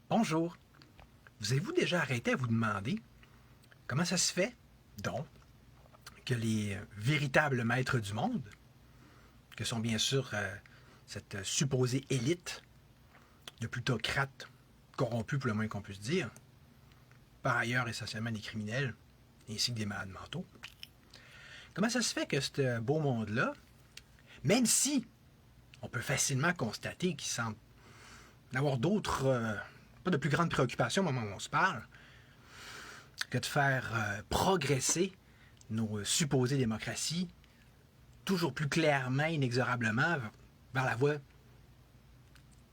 Bonjour. Vous avez-vous déjà arrêté à vous demander comment ça se fait, donc, que les véritables maîtres du monde, que sont bien sûr cette supposée élite de plutocrates corrompus pour le moins qu'on puisse dire, par ailleurs essentiellement des criminels, ainsi que des malades mentaux, comment ça se fait que ce beau monde-là, même si on peut facilement constater qu'il semble n'avoir d'autres, pas de plus grandes préoccupations au moment où on se parle, que de faire progresser nos supposées démocraties toujours plus clairement, inexorablement, vers la voie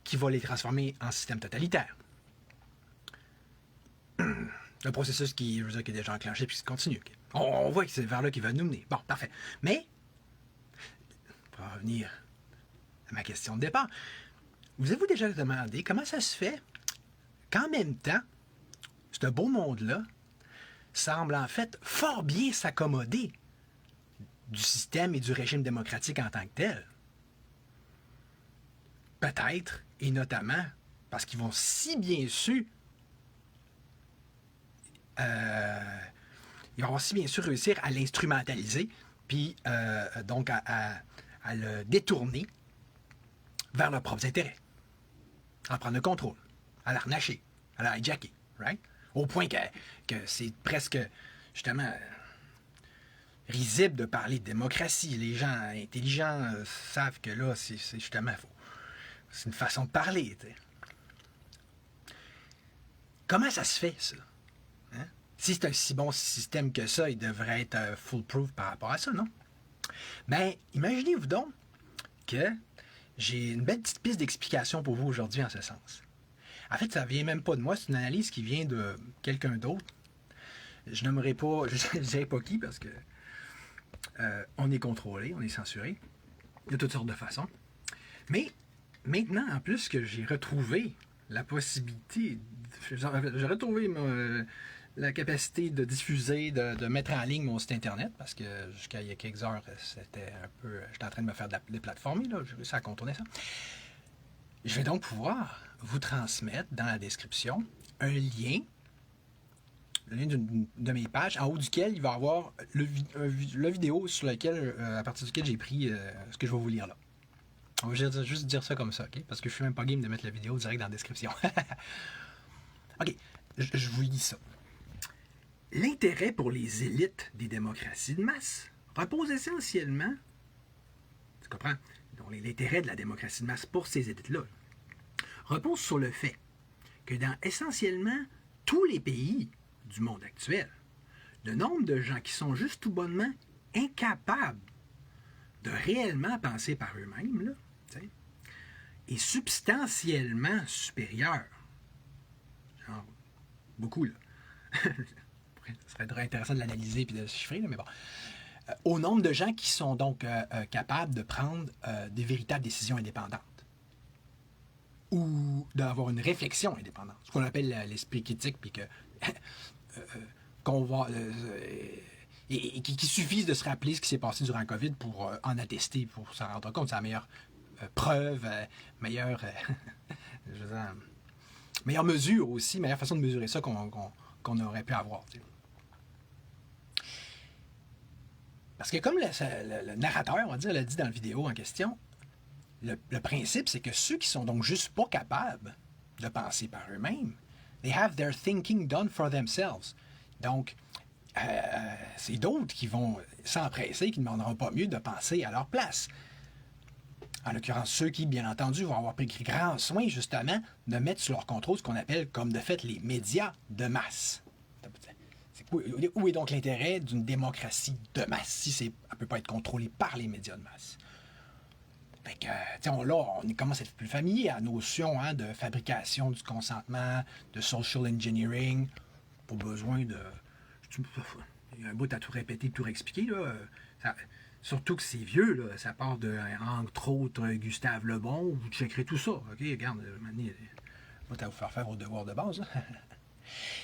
qui va les transformer en système totalitaire. Un processus qui, je veux dire, qui est déjà enclenché et qui continue. On voit que c'est vers là qu'il va nous mener. Bon, parfait. Mais, pour en revenir à ma question de départ, vous avez-vous déjà demandé comment ça se fait qu'en même temps, ce beau monde-là semble en fait fort bien s'accommoder du système et du régime démocratique en tant que tel? Peut-être, et notamment, parce qu'ils vont si bien su ils vont si bien sûr réussir à l'instrumentaliser, puis donc à le détourner vers leurs propres intérêts, à en prendre le contrôle, à l'arnacher, à la hijacker, right? Au point que c'est presque, justement, risible de parler de démocratie. Les gens intelligents savent que là, c'est justement faux. C'est une façon de parler, t'sais. Comment ça se fait, ça? Hein? Si c'est un si bon système que ça, il devrait être foolproof par rapport à ça, non? Ben, imaginez-vous donc que j'ai une belle petite piste d'explication pour vous aujourd'hui en ce sens. En fait, ça vient même pas de moi, c'est une analyse qui vient de quelqu'un d'autre. Je nommerai pas, je ne dirai pas qui parce que on est contrôlé, on est censuré de toutes sortes de façons. Mais maintenant, en plus que j'ai retrouvé la possibilité, j'ai retrouvé la capacité de diffuser, de mettre en ligne mon site internet, parce que jusqu'à il y a quelques heures, c'était un peu, j'étais en train de me faire déplatformer, là, j'ai réussi à contourner ça. Je vais donc pouvoir vous transmettre dans la description un lien, le lien d'une de mes pages, en haut duquel il va y avoir le vidéo sur lequel, à partir duquel j'ai pris ce que je vais vous lire là. On va juste dire ça comme ça, ok? Parce que je suis même pas game de mettre la vidéo direct dans la description. Ok, je vous lis ça. L'intérêt pour les élites des démocraties de masse repose essentiellement, tu comprends? Donc l'intérêt de la démocratie de masse pour ces élites-là repose sur le fait que dans essentiellement tous les pays du monde actuel, le nombre de gens qui sont juste tout bonnement incapables de réellement penser par eux-mêmes, là, est substantiellement supérieur. Genre, beaucoup, là. Ce serait intéressant de l'analyser et de le chiffrer, là, mais bon. Au nombre de gens qui sont donc capables de prendre des véritables décisions indépendantes ou d'avoir une réflexion indépendante, ce qu'on appelle l'esprit critique, puis que qu'on va et qu'il suffise de se rappeler ce qui s'est passé durant le COVID pour en attester, pour s'en rendre compte. C'est la meilleure preuve, meilleure je veux dire, meilleure mesure aussi, meilleure façon de mesurer ça qu'on aurait pu avoir. T'sais. Parce que comme le narrateur, on va dire, l'a dit dans la vidéo en question, le principe, c'est que ceux qui sont donc juste pas capables de penser par eux-mêmes, they have their thinking done for themselves. Donc, c'est d'autres qui vont s'empresser, qui ne demanderont pas mieux de penser à leur place. En l'occurrence, ceux qui, bien entendu, vont avoir pris grand soin, justement, de mettre sous leur contrôle ce qu'on appelle, comme de fait, les médias de masse. Où est donc l'intérêt d'une démocratie de masse si elle ne peut pas être contrôlée par les médias de masse? Fait que, on commence à être plus familier à la notion de fabrication du consentement, de social engineering, pas besoin de... Il y a un bout à tout répéter, tout réexpliquer, là. Surtout que c'est vieux, là, ça part de, entre autres, Gustave Le Bon, vous checkerez tout ça, ok? Regarde, moi, à vous faire vos devoirs de base.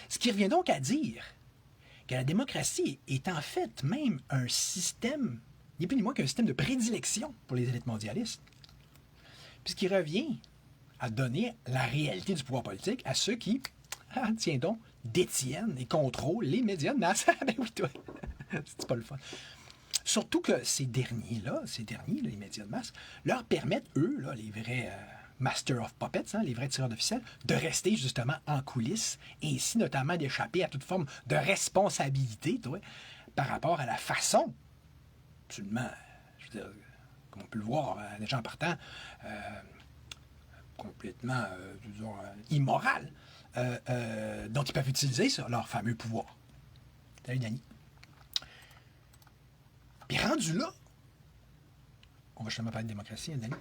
Ce qui revient donc à dire que la démocratie est en fait même un système, ni plus ni moins qu'un système de prédilection pour les élites mondialistes. Puis ce qui revient à donner la réalité du pouvoir politique à ceux qui, tiens donc, détiennent et contrôlent les médias de masse. Ben oui, toi, c'est pas le fun. Surtout que ces derniers-là, les médias de masse, leur permettent, eux, là, les vrais Master of Puppets, les vrais tireurs de ficelle, de rester justement en coulisses et ainsi notamment d'échapper à toute forme de responsabilité, toi, par rapport à la façon, absolument, je veux dire, comme on peut le voir, les gens partant, complètement, disons, immoral, dont ils peuvent utiliser ça, leur fameux pouvoir. Salut, Danny. Puis rendu là, on va justement parler de démocratie, hein, Danny,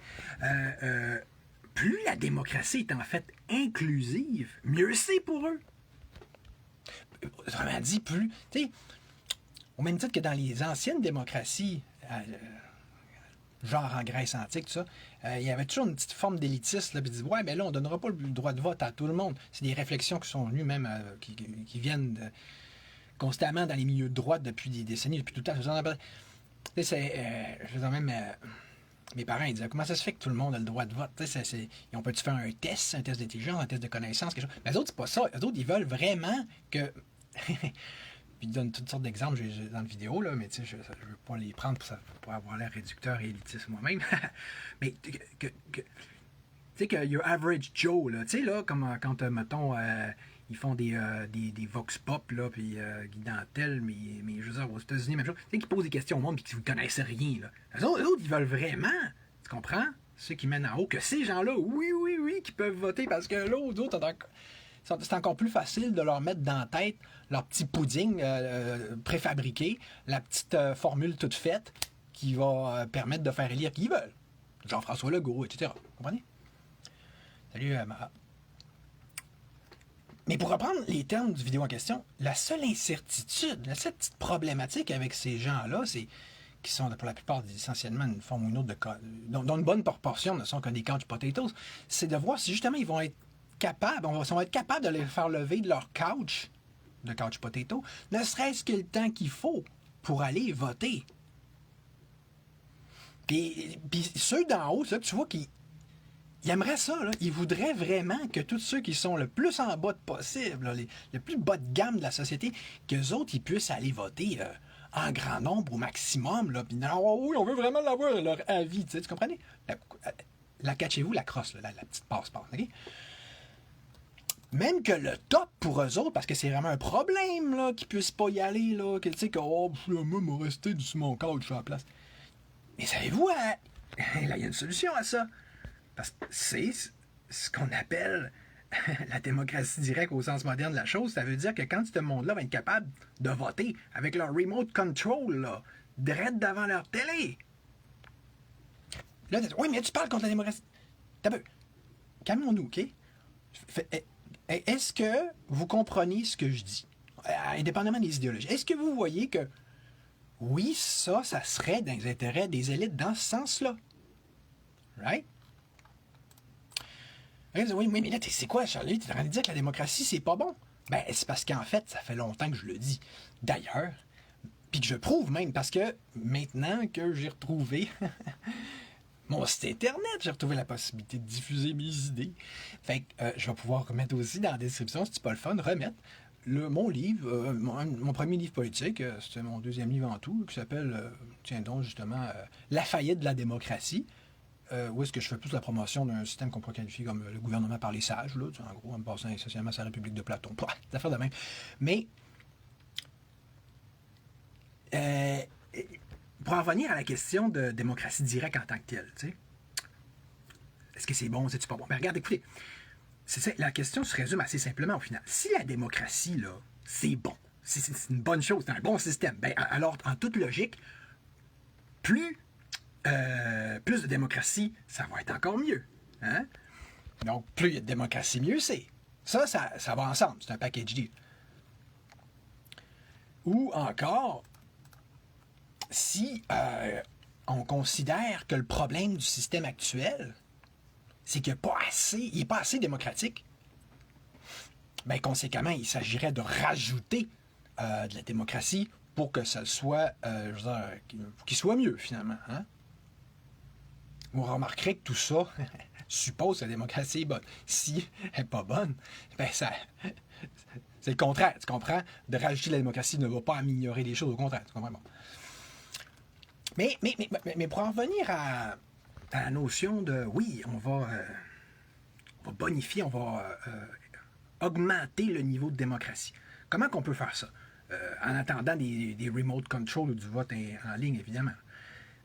plus la démocratie est en fait inclusive, mieux c'est pour eux. Autrement dit, plus, tu sais, au même titre que dans les anciennes démocraties, genre en Grèce antique, tout ça, il y avait toujours une petite forme d'élitisme, puis ils disent, ouais, mais là, on ne donnera pas le droit de vote à tout le monde. C'est des réflexions qui sont venues même, qui viennent constamment dans les milieux de droite depuis des décennies, depuis tout le temps. Tu sais, je veux dire, même mes parents, ils disaient, comment ça se fait que tout le monde a le droit de vote? On peut-tu faire un test d'intelligence, un test de connaissance, quelque chose? Mais les autres, c'est pas ça. Les autres, ils veulent vraiment que... Puis ils donnent toutes sortes d'exemples dans la vidéo, là, mais tu sais, je ne veux pas les prendre pour avoir l'air réducteur et élitiste moi-même. Mais tu sais que your average Joe, là, tu sais, là, comme quand, mettons, ils font des vox pop, là, puis Guy Dantel, mais je veux dire, aux États-Unis, même chose. Tu sais, qui posent des questions au monde, puis qui ne connaissent rien, là. Les autres, ils veulent vraiment, tu comprends? Ceux qui mènent en haut, que ces gens-là, oui, qui peuvent voter, parce que là, aux autres, c'est encore plus facile de leur mettre dans la tête leur petit pudding préfabriqué, la petite formule toute faite qui va permettre de faire élire qui ils veulent. Jean-François Legault, etc. Vous comprenez? Salut, Mara. Mais pour reprendre les termes du vidéo en question, la seule incertitude, la seule petite problématique avec ces gens-là, c'est qui sont pour la plupart essentiellement une forme ou une autre dont une bonne proportion ne sont que des couch potatoes, c'est de voir si justement ils vont être capables, de les faire lever de leur couch, de couch potato, ne serait-ce que le temps qu'il faut pour aller voter. Puis ceux d'en haut, ça, tu vois qu'ils aimeraient ça, là. Ils voudraient vraiment que tous ceux qui sont le plus en bas de possible, là, le plus bas de gamme de la société, qu'eux autres, ils puissent aller voter en grand nombre au maximum. Là, puis oui, on veut vraiment l'avoir, leur avis. Tu comprenez? La cachez-vous, la crosse, la petite passe-passe. Okay? Même que le top pour eux autres, parce que c'est vraiment un problème là, qu'ils puissent pas y aller, là, que tu sais, moi, je vais rester sur mon couch à la place. Mais savez-vous, là, il y a une solution à ça. Parce que c'est ce qu'on appelle la démocratie directe au sens moderne de la chose. Ça veut dire que quand ce monde-là va être capable de voter avec leur remote control, là, direct devant leur télé. Là, oui, mais tu parles contre la démocratie. T'as peu. Calmons-nous, OK? Est-ce que vous comprenez ce que je dis? Indépendamment des idéologies. Est-ce que vous voyez que oui, ça serait dans les intérêts des élites dans ce sens-là? Right? Oui, mais là, c'est quoi, Charlie? Tu es en train de dire que la démocratie, c'est pas bon? Ben, c'est parce qu'en fait, ça fait longtemps que je le dis. D'ailleurs, puis que je prouve même, parce que maintenant que j'ai retrouvé mon site Internet, j'ai retrouvé la possibilité de diffuser mes idées. Fait que je vais pouvoir remettre aussi dans la description, si c'est pas le fun, remettre mon livre, mon premier livre politique, c'était mon deuxième livre en tout, qui s'appelle, tiens donc, justement, La faillite de la démocratie. Où est-ce que je fais plus la promotion d'un système qu'on pourrait qualifier comme le gouvernement par les sages, là, en gros, en me passant essentiellement à sa République de Platon. C'est affaire de même. Mais, pour en revenir à la question de démocratie directe en tant que telle, tu sais, est-ce que c'est bon, c'est-tu pas bon? Mais regarde, écoutez, la question se résume assez simplement au final. Si la démocratie, là, c'est bon, c'est une bonne chose, c'est un bon système, ben alors, en toute logique, plus de démocratie, ça va être encore mieux. Hein? Donc, plus il y a de démocratie, mieux c'est. Ça va ensemble. C'est un package deal. Ou encore, si on considère que le problème du système actuel, c'est qu'il n'est pas assez démocratique, bien, conséquemment, il s'agirait de rajouter de la démocratie pour que ça soit, qu'il soit mieux, finalement. Hein? vous remarquerez que tout ça suppose que la démocratie est bonne. Si elle n'est pas bonne, ben c'est le contraire, tu comprends? De rajouter la démocratie ne va pas améliorer les choses, au contraire, tu comprends? Bon. Mais pour en revenir à la notion de, oui, on va bonifier, on va augmenter le niveau de démocratie. Comment qu'on peut faire ça? En attendant des remote control ou du vote en ligne, évidemment.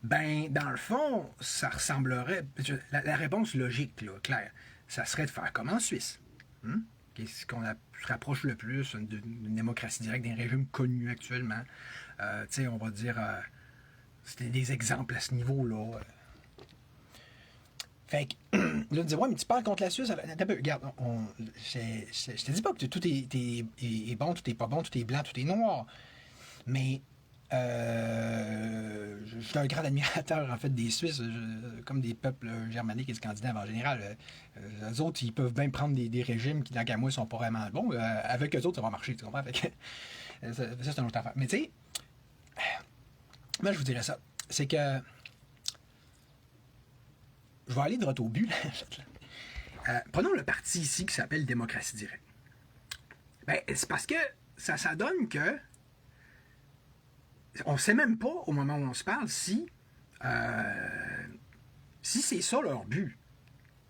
Ben, dans le fond, ça ressemblerait... La réponse logique, là, claire, ça serait de faire comme en Suisse. Qu'est-ce qu'on se rapproche le plus d'une démocratie directe, d'un régime connu actuellement. Tu sais, on va dire... c'était des exemples à ce niveau-là. Fait que, là, on dit, ouais, mais tu parles contre la Suisse. Regarde, je te dis pas que tout est bon, tout est pas bon, tout est blanc, tout est noir. Mais je suis un grand admirateur, en fait, des Suisses, comme des peuples germaniques et scandinaves en général. Les autres, ils peuvent bien prendre des régimes qui, dans le moi, sont pas vraiment bons. Avec eux autres, ça va marcher, tu comprends? Fait que, ça, c'est une autre affaire. Mais tu sais, moi, je vous dirais ça. C'est que je vais aller droit au but. Prenons le parti ici qui s'appelle Démocratie directe. Ben, c'est parce que ça donne que on ne sait même pas, au moment où on se parle, si c'est ça leur but.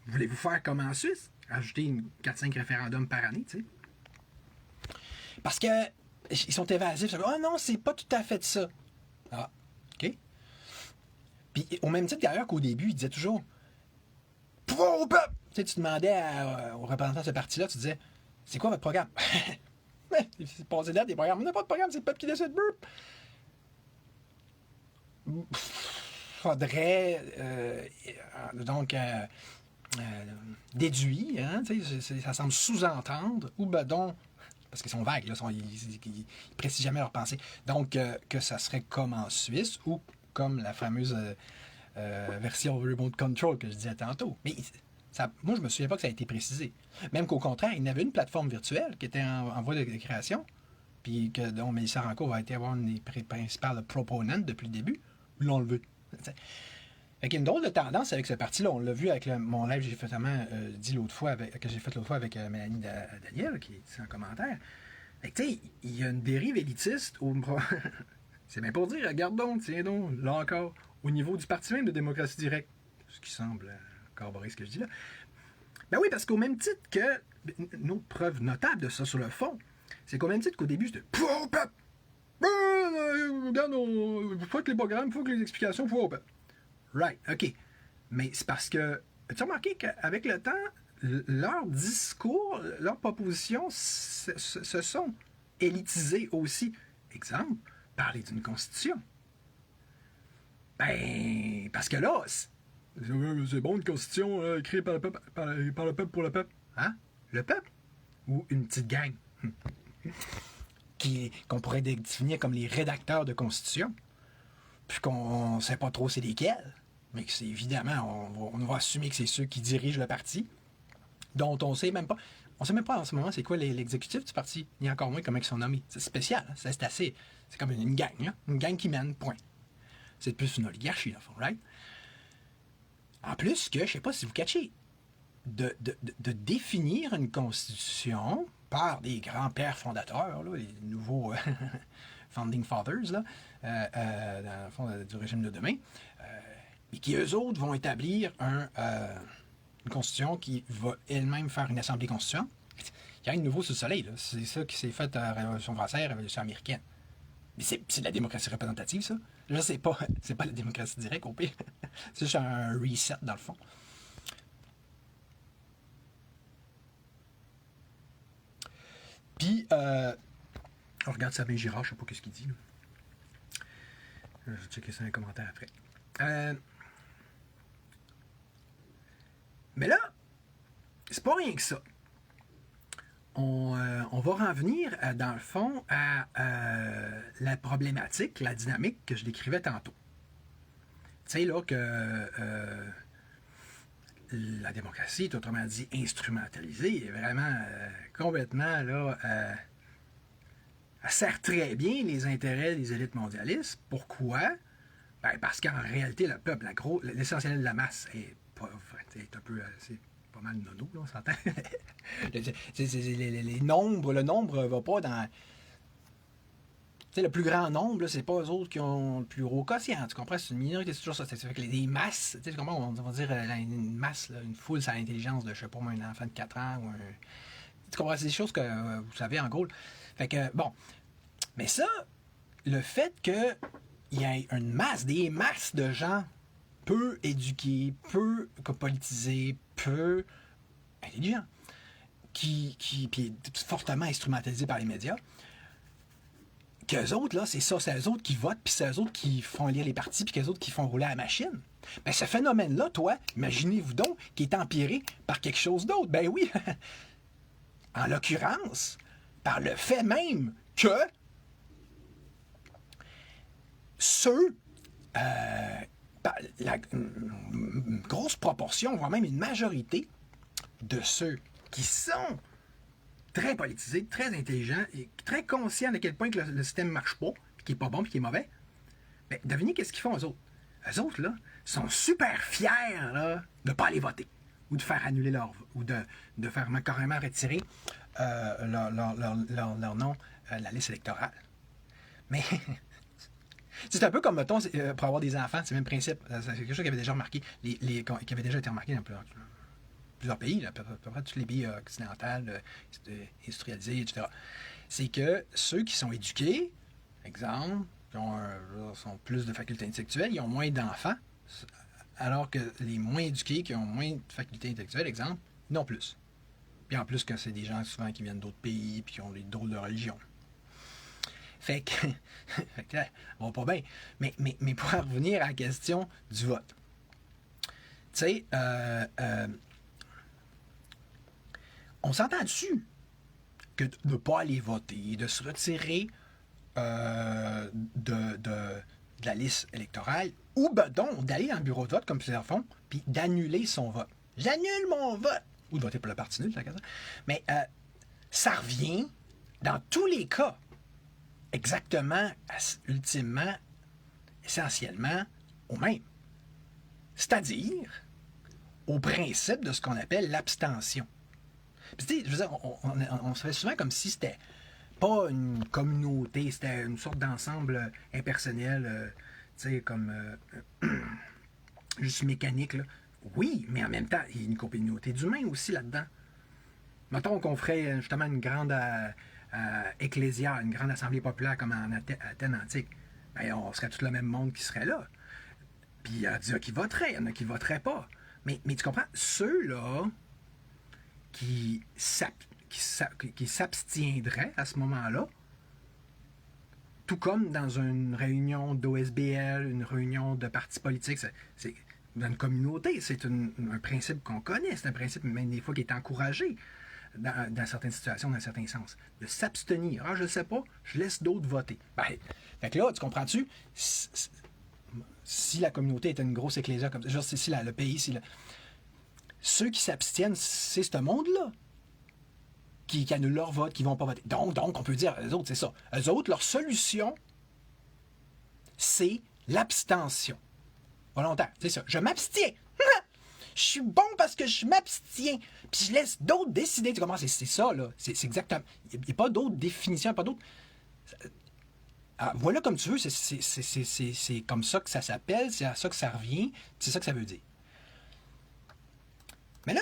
Voulez-vous faire comme en Suisse? Ajouter 4-5 référendums par année, tu sais? Parce que ils sont évasifs. Ah oh non, c'est pas tout à fait ça. Ah, OK. Puis au même titre d'ailleurs qu'au début, ils disaient toujours pouvoir au peuple! Tu sais, tu demandais aux représentants de ce parti-là, tu disais, c'est quoi votre programme? C'est passé là des programmes. On n'a pas de programme, c'est le peuple qui décide. Faudrait donc déduire, hein, ça semble sous-entendre, ou ben donc, parce qu'ils sont vagues, là, ils précisent jamais leur pensée, donc que ça serait comme en Suisse, ou comme la fameuse version Remote Control que je disais tantôt. Mais moi, je me souviens pas que ça a été précisé. Même qu'au contraire, il y avait une plateforme virtuelle qui était en voie de création, puis dont Mélissa Rancourt a été une des principales proponentes depuis le début. Ils l'ont enlevé. Fait qu'il y a une drôle de tendance avec ce parti-là. On l'a vu avec mon live que j'ai fait l'autre fois avec Mélanie Daniel, qui est ici en commentaire. Fait que, tu sais, il y a une dérive élitiste c'est bien pour dire, regarde donc, tiens donc, là encore, au niveau du parti même de démocratie directe. Ce qui semble corroborer ce que je dis là. Ben oui, parce qu'au même titre que, une autre preuve notable de ça sur le fond, c'est qu'au même titre qu'au début, c'était pouvoir au peuple. Regarde, il faut que les programmes, il faut que les explications, il faut au peuple. Right, OK. Mais c'est parce que, as-tu remarqué qu'avec le temps, leurs discours, leurs propositions se sont élitisées aussi. Exemple, parler d'une constitution. Ben, parce que là, c'est bon une constitution écrite par le peuple, par le peuple pour le peuple. Hein? Le peuple? Ou une petite gang? Qu'on pourrait définir comme les rédacteurs de constitution. Puis qu'on ne sait pas trop c'est lesquels. Mais que c'est évidemment, on va assumer que c'est ceux qui dirigent le parti, dont on sait même pas. On sait même pas en ce moment c'est quoi l'exécutif du parti, ni encore moins comment ils sont nommés. C'est spécial, hein? C'est assez. C'est comme une gang, hein? Une gang qui mène, point. C'est plus une oligarchie, dans le fond, right? En plus que, je sais pas si vous catchez, de définir une constitution par des grands-pères fondateurs, là, les nouveaux Founding Fathers, là, dans le fond du régime de demain, et qui, eux autres, vont établir une constitution qui va elle-même faire une assemblée constituante. Il y a rien de nouveau sur le soleil, là. C'est ça qui s'est fait à la Révolution française, la Révolution américaine. Mais c'est de la démocratie représentative, ça. Là, c'est pas la démocratie directe, au pire. C'est juste un reset, dans le fond. Puis, on regarde Sabin Girard, je sais pas ce qu'il dit. Là. Je vais checker ça dans les commentaires après. Mais là, c'est pas rien que ça. On va revenir, dans le fond, à la problématique, la dynamique que je décrivais tantôt. Tu sais, là, que la démocratie est autrement dit instrumentalisée, est vraiment complètement, là, elle sert très bien les intérêts des élites mondialistes. Pourquoi? Ben, parce qu'en réalité, le peuple, l'essentiel de la masse est pas, c'est un peu, c'est pas mal nono, là, on s'entend. Les nombres, le nombre va pas dans. Tu sais, le plus grand nombre, là, c'est pas eux autres qui ont le plus gros quotient. Tu comprends? C'est une minorité, c'est toujours ça. C'est fait que les masses, tu sais comment on va dire une masse, là, une foule, c'est l'intelligence de, je sais pas moi, un enfant de 4 ans ou un. Tu comprends? C'est des choses que vous savez en gros. Fait que, bon. Mais ça, le fait qu'il y ait une masse, des masses de gens peu éduqués, peu politisés, peu intelligents, puis fortement instrumentalisés par les médias, qu'eux autres, là, c'est ça, c'est eux autres qui votent, puis c'est eux autres qui font lire les partis, puis qu'eux autres qui font rouler la machine. Ben, ce phénomène-là, toi, imaginez-vous donc, qui est empiré par quelque chose d'autre. Ben oui, en l'occurrence, par le fait même que ceux, une grosse proportion, voire même une majorité de ceux qui sont très politisés, très intelligents et très conscients de quel point que le système ne marche pas, puis qu'il n'est pas bon, puis qu'il est mauvais, ben, devinez qu'est-ce qu'ils font eux autres. Eux autres, là, sont super fiers là, de ne pas aller voter, ou de faire annuler leur ou de faire carrément retirer leur nom de la liste électorale. Mais c'est un peu comme, mettons, pour avoir des enfants, c'est le même principe. C'est quelque chose qui avait déjà remarqué, qui avait déjà été remarqué dans plusieurs pays, là, à peu près tous les pays occidentaux, industrialisés, etc. C'est que ceux qui sont éduqués, exemple, qui ont plus de facultés intellectuelles, ils ont moins d'enfants, alors que les moins éduqués, qui ont moins de facultés intellectuelles, exemple, n'ont plus. Puis en plus que c'est des gens souvent qui viennent d'autres pays, puis qui ont des drôles de religions. Fait que, on va pas bien. Mais pour en revenir à la question du vote. Tu sais, on s'entend dessus que de ne pas aller voter, de se retirer de la liste électorale, ou ben donc d'aller dans le bureau de vote, comme plusieurs font, puis d'annuler son vote. J'annule mon vote! Ou de voter pour le parti nul, mais ça revient, dans tous les cas, exactement, ultimement, essentiellement, au même. C'est-à-dire au principe de ce qu'on appelle l'abstention. Puis, tu sais, je veux dire, on se fait souvent comme si c'était pas une communauté, c'était une sorte d'ensemble impersonnel, tu sais, comme juste mécanique, là. Oui, mais en même temps, il y a une communauté d'humains aussi là-dedans. Mettons qu'on ferait justement une grande ecclésia, une grande assemblée populaire comme en Athènes antique. Ben, on serait tout le même monde qui serait là. Puis il y a qui voteraient, il y en a qui voteraient pas. Mais tu comprends, ceux-là qui s'abstiendraient à ce moment-là, tout comme dans une réunion d'OSBL, une réunion de partis politiques, c'est dans une communauté, c'est un principe qu'on connaît, c'est un principe même des fois qui est encouragé dans certaines situations, dans certains sens. De s'abstenir. Ah, je ne sais pas, je laisse d'autres voter. Ben, fait que là, tu comprends-tu? Si la communauté était une grosse ecclésia comme ça, genre si le pays, ceux qui s'abstiennent, c'est ce monde-là qui annulent leur vote, qui ne vont pas voter. Donc, on peut dire, eux autres, c'est ça. Eux autres, leur solution, c'est l'abstention. Volontaire, c'est ça. Je m'abstiens. Je suis bon parce que je m'abstiens. Puis je laisse d'autres décider. Tu comprends? C'est ça, là. C'est exactement. Il n'y a pas d'autres définitions, pas d'autres. Voilà comme tu veux, c'est comme ça que ça s'appelle, c'est à ça que ça revient, c'est ça que ça veut dire. Mais là,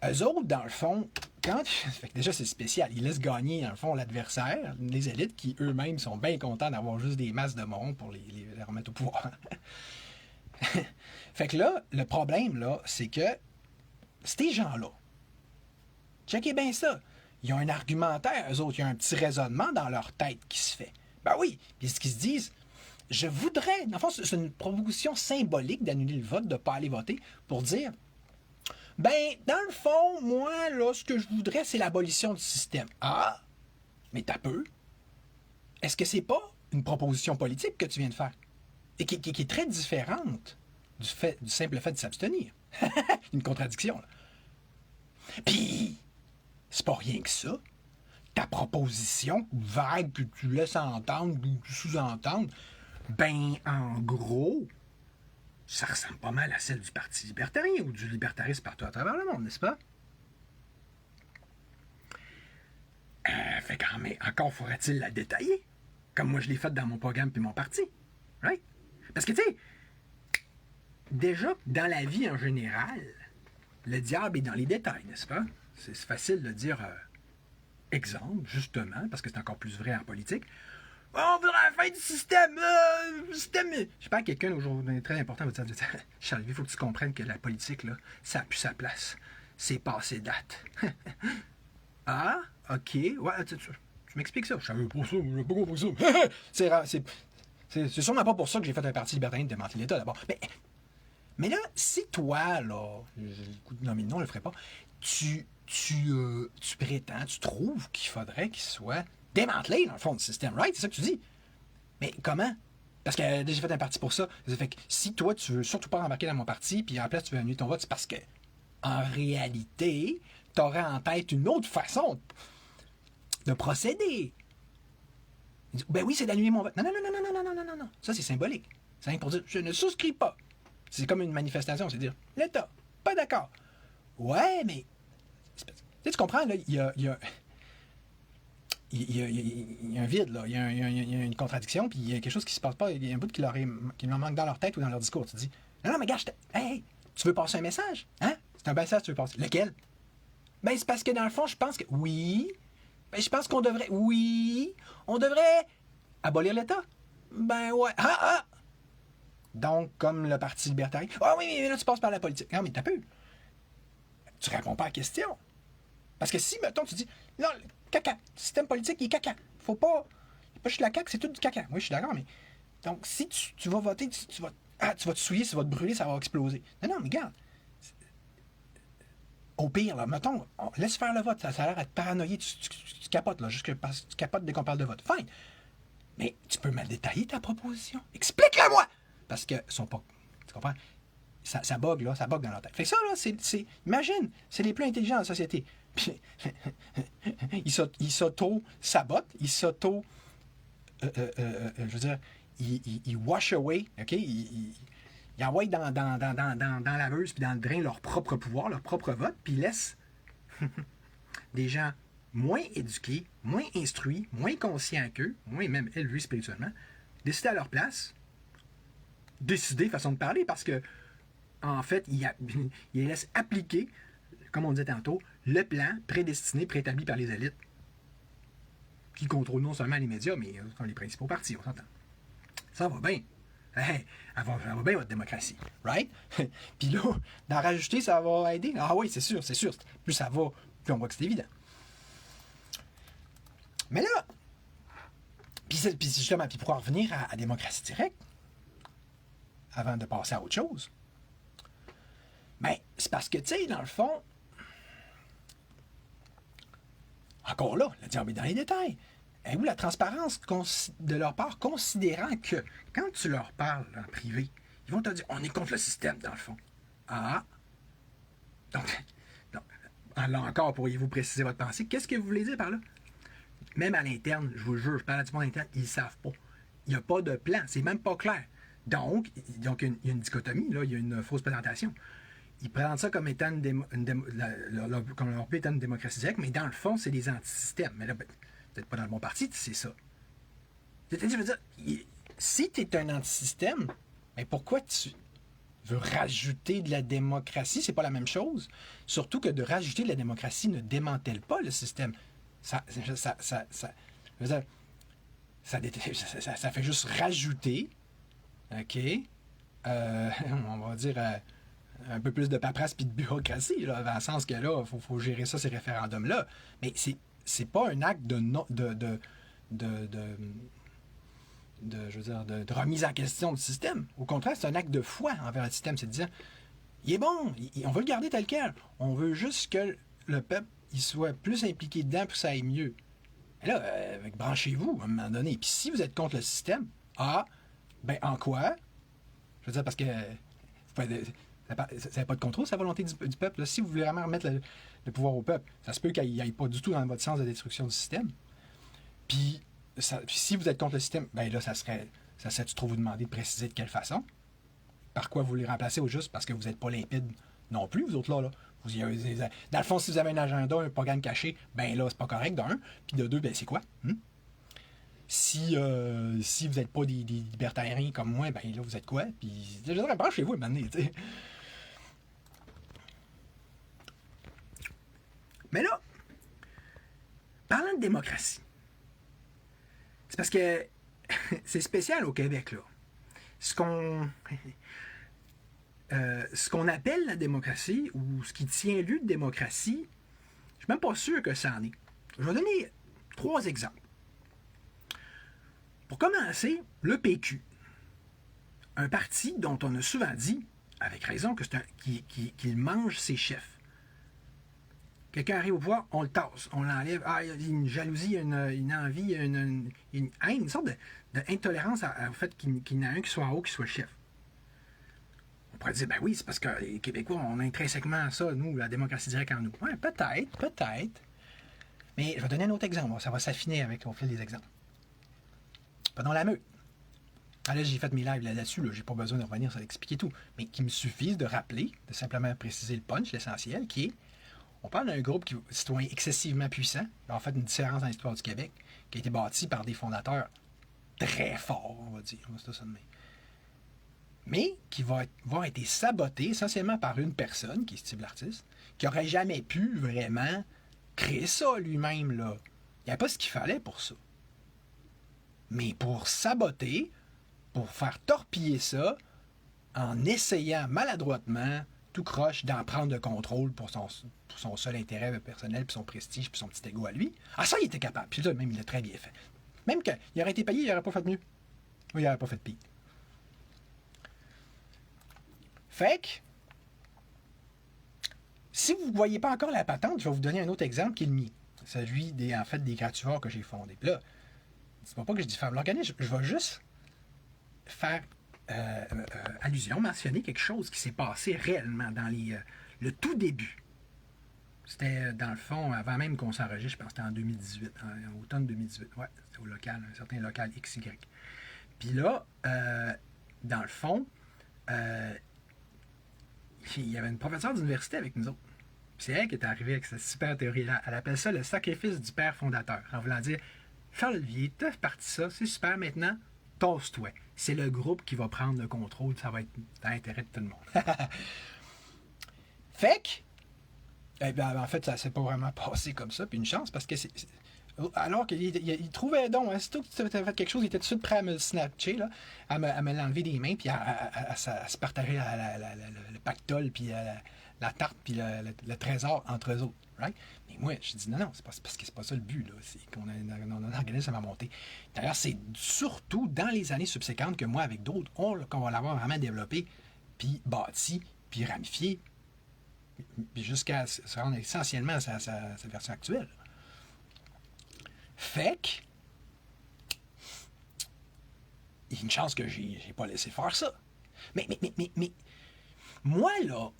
eux autres, dans le fond, fait que déjà c'est spécial, ils laissent gagner, dans le fond, l'adversaire, les élites qui eux-mêmes sont bien contents d'avoir juste des masses de monde pour les remettre au pouvoir. Fait que là, le problème, là, c'est que ces gens-là, checkez bien ça, ils ont un argumentaire, eux autres, il y a un petit raisonnement dans leur tête qui se fait. Ben oui, puis ce qu'ils se disent, je voudrais, en fait, c'est une proposition symbolique d'annuler le vote, de ne pas aller voter, pour dire, ben, dans le fond, moi, là, ce que je voudrais, c'est l'abolition du système. Ah, mais t'as peu. Est-ce que c'est pas une proposition politique que tu viens de faire? Et qui est très différente du simple fait de s'abstenir. Une contradiction, là. Puis, c'est pas rien que ça. Ta proposition vague que tu laisses entendre ou sous-entendre, Ben, en gros, ça ressemble pas mal à celle du Parti libertarien ou du libertarisme partout à travers le monde, n'est-ce pas? Fait quand même, encore faudrait-il la détailler, comme moi je l'ai fait dans mon programme puis mon parti. Right? Parce que, tu sais, déjà, dans la vie en général, le diable est dans les détails, n'est-ce pas? C'est facile de dire exemple, justement, parce que c'est encore plus vrai en politique. On voudrait la fin du système. Système. Je sais pas, quelqu'un aujourd'hui très important va te dire Charles, il faut que tu comprennes que la politique, là, ça n'a plus sa place. C'est passé date. Ah, ok. Ouais, tu m'expliques ça. Je savais pas ça, je n'ai pas compris ça. c'est sûrement pas pour ça que j'ai fait un parti libertarien de démanteler l'État d'abord. Mais là, si toi, là, non, mais non, on le ferait pas, tu prétends, tu trouves qu'il faudrait qu'il soit démantelé, dans le fond, du système, right? C'est ça que tu dis. Mais comment? Parce que j'ai fait un parti pour ça. Ça fait que si toi, tu veux surtout pas embarquer dans mon parti, puis en place, tu veux annuler ton vote, c'est parce que, en réalité, tu aurais en tête une autre façon de procéder. Ben oui, c'est d'annuler mon vote. Non, non, non, non, non, non, non, non, non, non. Ça, c'est symbolique. C'est rien pour dire, je ne souscris pas. C'est comme une manifestation, c'est dire, l'État, pas d'accord. Ouais, mais... Tu comprends, là, il y a un vide, là. Il y a une contradiction, puis il y a quelque chose qui se passe pas. Il y a un bout qui leur manque dans leur tête ou dans leur discours. Tu dis, non, non, mais gars, hey, tu veux passer un message? Hein? C'est un message que tu veux passer. Lequel? Ben, c'est parce que dans le fond, je pense que... Oui. Ben, je pense qu'on devrait... Oui. On devrait abolir l'État. Ben, ouais. Ah, ah! Donc, comme le Parti libertarien. Ah oui, mais là, tu passes par la politique. Non, mais t'as peu. Tu réponds pas à la question. Parce que si, mettons, tu dis, non, caca, le système politique, il est caca. Faut pas juste la caca, c'est tout du caca. Oui, je suis d'accord, mais... Donc, si tu vas voter, tu vas te souiller, ça va te brûler, ça va exploser. Non, non, mais regarde. Au pire, là, mettons, laisse faire le vote. Ça a l'air d'être paranoïé. Tu capotes, là, juste parce que tu capotes dès qu'on parle de vote. Fine. Mais tu peux mal détailler ta proposition. Explique-la-moi! Parce que sont pas... Tu comprends? Ça bug, là, ça bug dans leur tête. Fait que ça, là, c'est imagine, c'est les plus intelligents de la société. Puis, ils s'auto-sabotent, ils s'auto... je veux dire, ils wash away, OK? Ils envoient dans la laveuse puis dans le drain leur propre pouvoir, leur propre vote, puis ils laissent des gens moins éduqués, moins instruits, moins conscients qu'eux, moins même élevés spirituellement, décider à leur place, décider façon de parler, parce que en fait, ils laissent appliquer, comme on disait tantôt, le plan prédestiné, préétabli par les élites, qui contrôlent non seulement les médias, mais sont les principaux partis, on s'entend. Ça va bien. Hey, elle va bien, votre démocratie. Right? Puis là, d'en rajouter, ça va aider. Ah oui, c'est sûr, c'est sûr. Plus ça va, plus on voit que c'est évident. Mais là, puis justement, puis pour en revenir à la démocratie directe, avant de passer à autre chose, ben, c'est parce que, tu sais, dans le fond, encore là, le diable est dans les détails. Et où la transparence de leur part, considérant que quand tu leur parles en privé, ils vont te dire on est contre le système, dans le fond. Ah. Donc là encore, pourriez-vous préciser votre pensée? Qu'est-ce que vous voulez dire par là? Même à l'interne, je vous jure, je parle à du monde interne, ils ne savent pas. Il n'y a pas de plan, c'est même pas clair. Donc il y a une dichotomie, là, il y a une fausse présentation. Ils présentent ça comme étant comme leur but étant une démocratie directe, mais dans le fond, c'est des antisystèmes. Mais là, peut-être pas dans le bon parti, c'est ça. C'est-à-dire, je veux dire, si tu es un antisystème, mais pourquoi tu veux rajouter de la démocratie? C'est pas la même chose. Surtout que de rajouter de la démocratie ne démantèle pas le système. Ça fait juste rajouter, OK, on va dire... un peu plus de paperasse puis de bureaucratie, là, dans le sens que là, il faut gérer ça, ces référendums-là. Mais c'est pas un acte de remise en question du système. Au contraire, c'est un acte de foi envers le système. C'est de dire, il est bon, on veut le garder tel quel. On veut juste que le peuple il soit plus impliqué dedans pour que ça aille mieux. Et là, branchez-vous à un moment donné. Puis si vous êtes contre le système, ben en quoi? Je veux dire, parce que ça n'a pas de contrôle, c'est la volonté du peuple. Là, si vous voulez vraiment remettre le pouvoir au peuple, ça se peut qu'il n'y aille pas du tout dans votre sens de destruction du système. Puis si vous êtes contre le système, ben là, ça serait Ça serait-tu trop vous demander de préciser de quelle façon? Par quoi vous les remplacez ou juste parce que vous n'êtes pas limpide non plus, vous autres là? Dans le fond, si vous avez un agenda, un programme caché, ben là, c'est pas correct, d'un. Puis de deux, ben c'est quoi? Si vous n'êtes pas des libertariens comme moi, ben là, vous êtes quoi? Puis je dirais, pas chez vous, maintenant, tu sais. Mais là, parlant de démocratie, c'est parce que c'est spécial au Québec, là. Ce qu'on appelle la démocratie, ou ce qui tient lieu de démocratie, je suis même pas sûr que ça en est. Je vais donner 3 exemples. Pour commencer, le PQ. Un parti dont on a souvent dit, avec raison, qu'il mange ses chefs. Quelqu'un arrive au pouvoir, on le tasse, on l'enlève. Ah, il y a une jalousie, une envie, une haine, une sorte d'intolérance au fait qu'il y en a un qui soit en haut, qui soit le chef. On pourrait dire, ben oui, c'est parce que les Québécois, on a intrinsèquement ça, nous, la démocratie directe en nous. Oui, peut-être. Mais je vais donner un autre exemple, ça va s'affiner au fil des exemples. Prenons la meute. Ah là, j'ai fait mes lives là-dessus, là, j'ai pas besoin de revenir sur expliquer tout, mais qu'il me suffise de rappeler, de simplement préciser le punch, l'essentiel, qui est, on parle d'un groupe citoyen excessivement puissant, qui a en fait une différence dans l'histoire du Québec, qui a été bâti par des fondateurs très forts, on va dire, mais qui va avoir été saboté essentiellement par une personne, qui est Steve l'artiste, qui n'aurait jamais pu vraiment créer ça lui-même, là. Il n'y avait pas ce qu'il fallait pour ça. Mais pour saboter, pour faire torpiller ça, en essayant maladroitement, tout croche, d'en prendre le contrôle pour son seul intérêt personnel, puis son prestige, puis son petit ego à lui. Ah, ça, il était capable. Puis là, même, il l'a très bien fait. Même qu'il aurait été payé, il n'aurait pas fait mieux. Ou il n'aurait pas fait pire. Fait que, si vous ne voyez pas encore la patente, je vais vous donner un autre exemple qui est le mien. Celui des grativores que j'ai fondés. Puis là, dites-moi pas que je diffame l'organisme, je vais juste faire allusion, mentionner quelque chose qui s'est passé réellement dans le tout début. C'était, dans le fond, avant même qu'on s'enregistre, je pense que c'était en 2018, en automne 2018. Ouais, c'était au local, un certain local XY. Puis là, dans le fond, il y avait une professeure d'université avec nous autres. C'est elle qui est arrivée avec cette super théorie-là. Elle appelle ça le sacrifice du père fondateur. En voulant dire, Charles-Olivier, t'as parti ça, c'est super, maintenant, tosse-toi. C'est le groupe qui va prendre le contrôle, ça va être dans l'intérêt de tout le monde. Fait que, eh bien, en fait, ça s'est pas vraiment passé comme ça, puis une chance, parce que alors qu'il trouvait donc, hein, surtout que tu avais fait quelque chose, il était tout de suite prêt à me le snatcher, là, à me l'enlever des mains, puis à se partager le pactole, puis la tarte, puis le trésor entre eux autres. Right? Mais moi, je dis non, c'est parce que c'est pas ça le but, là. C'est qu'on a un organisme à monter. D'ailleurs, c'est surtout dans les années subséquentes que moi, avec d'autres, qu'on va l'avoir vraiment développé, puis bâti, puis ramifié, puis jusqu'à se rendre essentiellement à sa version actuelle. Fait que, il y a une chance que j'ai pas laissé faire ça. Mais, moi, là,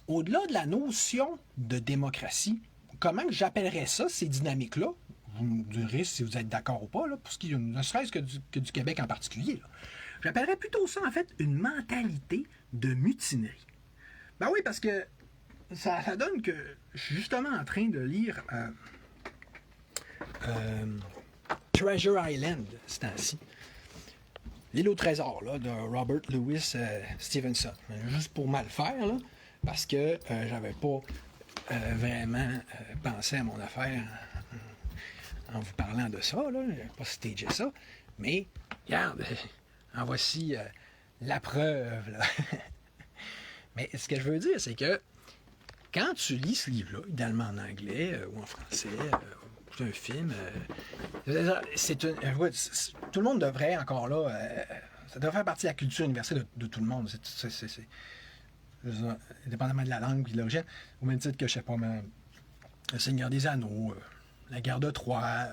au-delà de la notion de démocratie, comment j'appellerais ça, ces dynamiques-là? Vous me direz si vous êtes d'accord ou pas, là, pour ce qui ne serait-ce que du Québec en particulier. Là. J'appellerais plutôt ça, en fait, une mentalité de mutinerie. Ben oui, parce que ça donne que je suis justement en train de lire Treasure Island, ce temps-ci. L'île au trésor, là, de Robert Louis Stevenson. Juste pour mal faire, là, parce que j'avais pas vraiment pensé à mon affaire en vous parlant de ça, là. J'avais pas stagé ça. Mais, regarde, en voici la preuve, là. Mais ce que je veux dire, c'est que quand tu lis ce livre-là, idéalement en anglais ou en français, c'est un film, tout le monde devrait, encore là, ça devrait faire partie de la culture universelle de tout le monde. C'est indépendamment de la langue et de l'origine, au même titre que, je sais pas, Le Seigneur des Anneaux, La Guerre de Troie,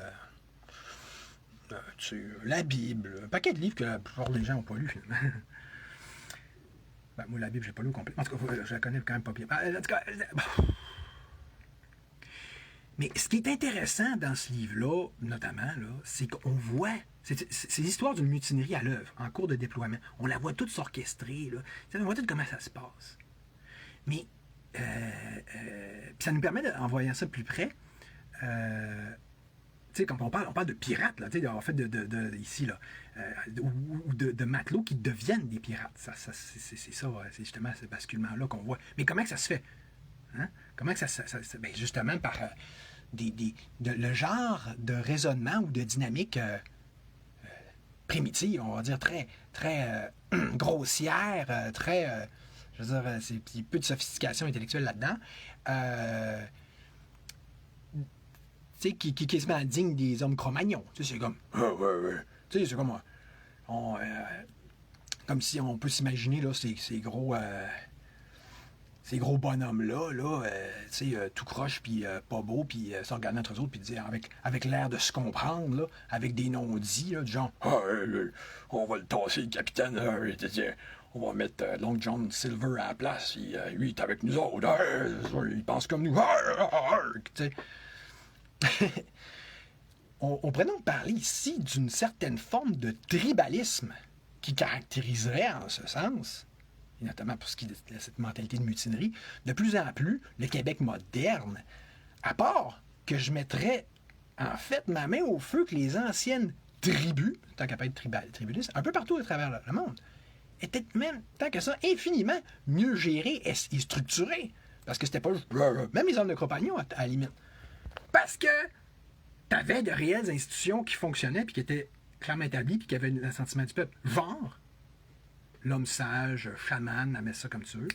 la Bible, un paquet de livres que la plupart des gens n'ont pas lu, finalement. Ben, moi, la Bible, j'ai pas lu au complet. En tout cas, je la connais quand même pas bien. En tout cas, Mais ce qui est intéressant dans ce livre-là, notamment, là, c'est qu'on voit, c'est l'histoire d'une mutinerie à l'œuvre, en cours de déploiement. On la voit toute s'orchestrer, là. On voit tout comment ça se passe. Mais, ça nous permet, en voyant ça plus près, quand on parle de pirates, là, en fait, ici, là, ou de matelots qui deviennent des pirates. C'est ça, c'est justement ce basculement-là qu'on voit. Mais comment que ça se fait? Hein? Comment que ça ben justement par le genre de raisonnement ou de dynamique primitive, on va dire très, très grossière, très, je veux dire, il y a peu de sophistication intellectuelle là-dedans, qui est quasiment digne des hommes Cro-Magnons. C'est comme, c'est comme, comme si on peut s'imaginer là, ces gros bonhommes-là, tout croche, puis pas beau, puis se regarder entre eux autres, puis dire, avec l'air de se comprendre, là, avec des non-dits, là, du genre, on va le tasser, le capitaine, on va mettre Long John Silver à la place, lui, il est avec nous autres, il pense comme nous, on pourrait donc parler ici d'une certaine forme de tribalisme qui caractériserait, en ce sens, et notamment pour ce qui est de cette mentalité de mutinerie, de plus en plus le Québec moderne, à part que je mettrais en fait ma main au feu que les anciennes tribus, tant qu'à pas être tribulistes, un peu partout à travers le monde, étaient même, tant que ça, infiniment mieux gérées et structurées. Parce que c'était pas juste... Même les hommes de compagnon, à la limite. Parce que t'avais de réelles institutions qui fonctionnaient puis qui étaient clairement établies puis qui avaient l'assentiment du peuple. Genre, l'homme sage, chaman, on met ça comme tu veux,